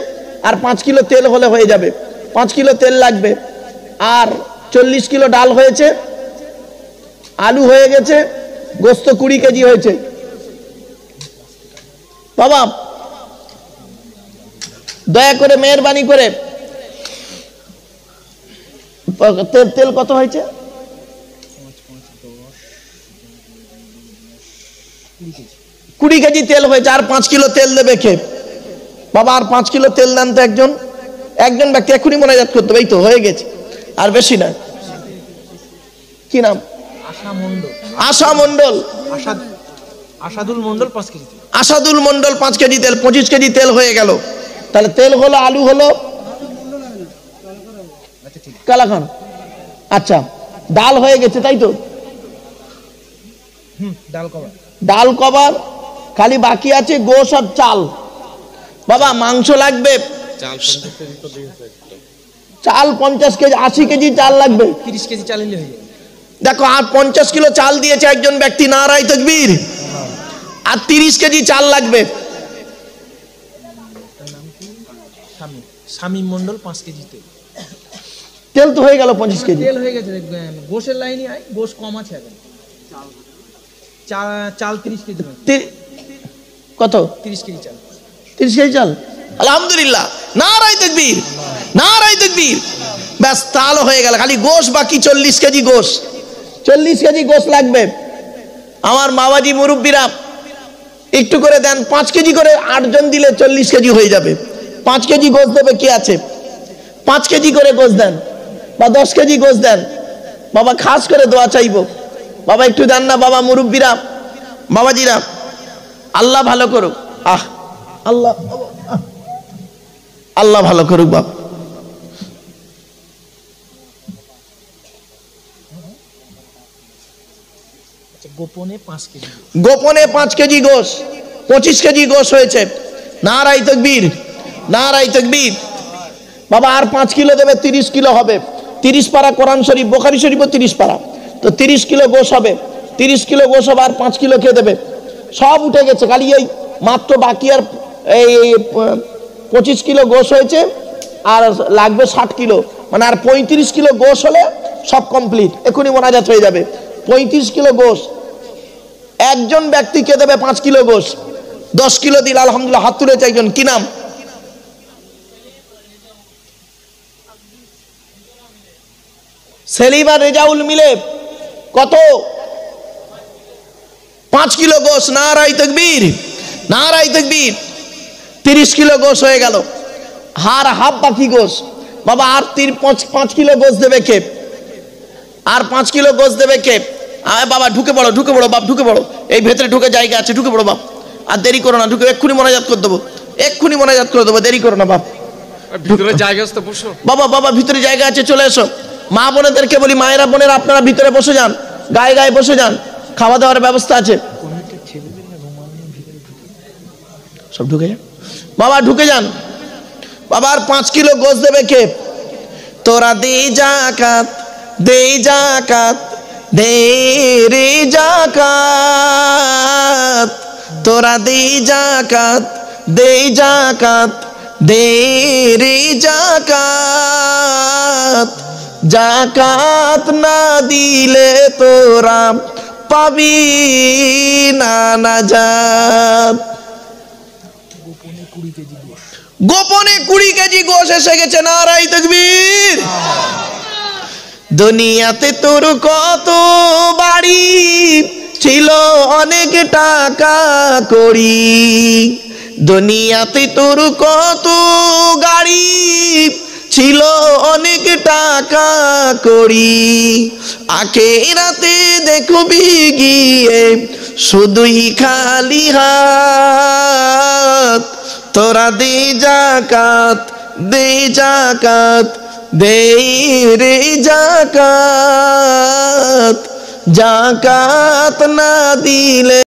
আর 5 কিলো তেল হলে হয়ে যাবে। 5 কিলো তেল লাগবে, আর 40 কিলো ডাল হয়েছে, আলু হয়ে গেছে, গোস্ত 20 কেজি হয়েছে বাবা। দয়া করে মেহরবানি করে তেল কত হয়েছে? 20 কেজি তেল হয়েছে, আর 5 কিলো তেল দেবে কে বাবা? আর 5 কিলো তেল দেন তো একজন, একজন ব্যক্তি। এখনই মোনাজাত করতে হবে, এই তো হয়ে গেছে, আর বেশি না। কি নাম? আশা মন্ডল। আশা মন্ডল। আসাদুল মন্ডল 5 কেজি। আসাদুল মন্ডল 5 কেজি তেল। 25 কেজি তেল হয়ে গেল। তাহলে তেল হলো, আলু হলো, কালাখান। আচ্ছা, ডাল হয়ে গেছে তাই তো? ডাল কভার, ডাল কভার। খালি বাকি আছে গোশ আর চাল বাবা। মাংস লাগবে, চাল 50 কেজি, 80 কেজি চাল লাগবে। 30 কেজি চাল নিলে হয়ে যাবে। দেখো, আর 50 কিলো চাল দিয়েছে একজন ব্যক্তি। নারাই তাকবীর। আর 30 কেজি চাল লাগবে। শামীম মন্ডল 5 কেজি তেল। তেল তো হয়ে গেল 25 কেজি। তেল হয়ে গেছে। গোশের লাইনে আয়, গোশ কম আছে এখন। চাল 30 কেজি। কত? 30 কেজি চাল। 30 কেজি চাল। আলহামদুলিল্লাহ, নারাই তাকবীর, নারাই তাকবীর। ব্যাস, তাল হয়ে গেল। খালি গোশ বাকি 40 কেজি গোশ। 40 কেজি গোশ লাগবে। আমার বাবাজি মুরব্বীরা একটু করে দেন, 5 কেজি করে 8 জন দিলে 40 কেজি হয়ে যাবে। 5 কেজি গোশ দেবে কে আছে? 5 কেজি করে গোশ দেন বা 10 কেজি গোশ দেন, বাবা খাস করে দোয়া চাইবো, বাবা একটু দেন না বাবা, মুরব্বীরা বাবাজিরা, আল্লাহ ভালো করুক। আল্লাহ আল্লাহ ভালো করুক বাবা। গোপনে 5 কেজি, গোপনে 5 কেজি গোশ, 25 কেজি গোশ হয়েছে। নারায়ে তাকবীর, নারায়ে তাকবীর। বাবা আর 5 কিলো দেবে, 30 কিলো হবে। 30 পারা কোরআন শরীফ, বুখারী শরীফও 30 পারা, তো 30 কিলো গোশ হবে। 30 কিলো গোশ হবে আর 5 কিলো খেয়ে দেবে। সব উঠে গেছে, খালি এই মাত্র বাকি আর এই 25 কিলো গোশ হয়েছে, আর লাগবে 60 কিলো, মানে আর 35 কিলো গোশ হলে সব কমপ্লিট, এখনই মোনাজাত হয়ে যাবে। 35 কিলো গোশ একজন ব্যক্তিকে দেবে, 5 কিলো গোশ, 10 কিলো দিল আলহামদুলিল্লাহ। হাত তুলেছে একজন, কি নাম? সেলিম আর রেজাউল মিলে কত? 5 কিলো গোশ। নারায়ে তাকবীর, নারায়ে তাকবীর। 30 কিলো গোশ হয়ে গেল, আর হাফ বাকি গোশ। বাবা আর 5 কিলো গোশ দেবে কে? আর 5 কিলো গোশ দেবে কে? বাবা ঢুকে পড়ো, ঢুকে পড়ো বাপ, ঢুকে পড়ো, এই ভেতরে ঢুকে জায়গা আছে, ঢুকে পড়ো বাপ, আর দেরি করো না, ঢুকে এক্ষুনি মোনাজাত করে দেবো, এক্ষুনি মোনাজাত করে দেবো, দেরি করো না বাপ। ভিতরে জায়গা আছে তো বসো। বাবা বাবা ভিতরে জায়গা আছে, চলে এসো। মা বোনেদেরকে বলি, মায়েরা বোনেরা আপনারা ভিতরে বসে যান, গায়ে গায়ে বসে যান, খাওয়া দাওয়ার ব্যবস্থা আছে। সব ঢুকে যান বাবা, ঢুকে যান বাবা। আর 5 কিলো গোশ দেবে কে? তোরা দে যাকাত, দে যাকাত, দে রে যাকাত, তোরা দে যাকাত, দে যাকাত, দে রে যাকাত। যাকাত না দিলে তোরা পাবি না নাজাত। গোপনে 20 কেজি গোশ এসে গেছে। নারায়ে তাকবীর। দুনিয়াতে তোর কত বাড়ি ছিল, অনেক টাকা করি, দুনিয়াতে তোর কত গাড়ি ছিল, অনেক টাকা করি, আখিরাতে দেখবি গিয়ে শুধুই খালি হাত। তোরা দে যাকাত, দে যাকাত, দে রে যাকাত। যাকাত না দিলে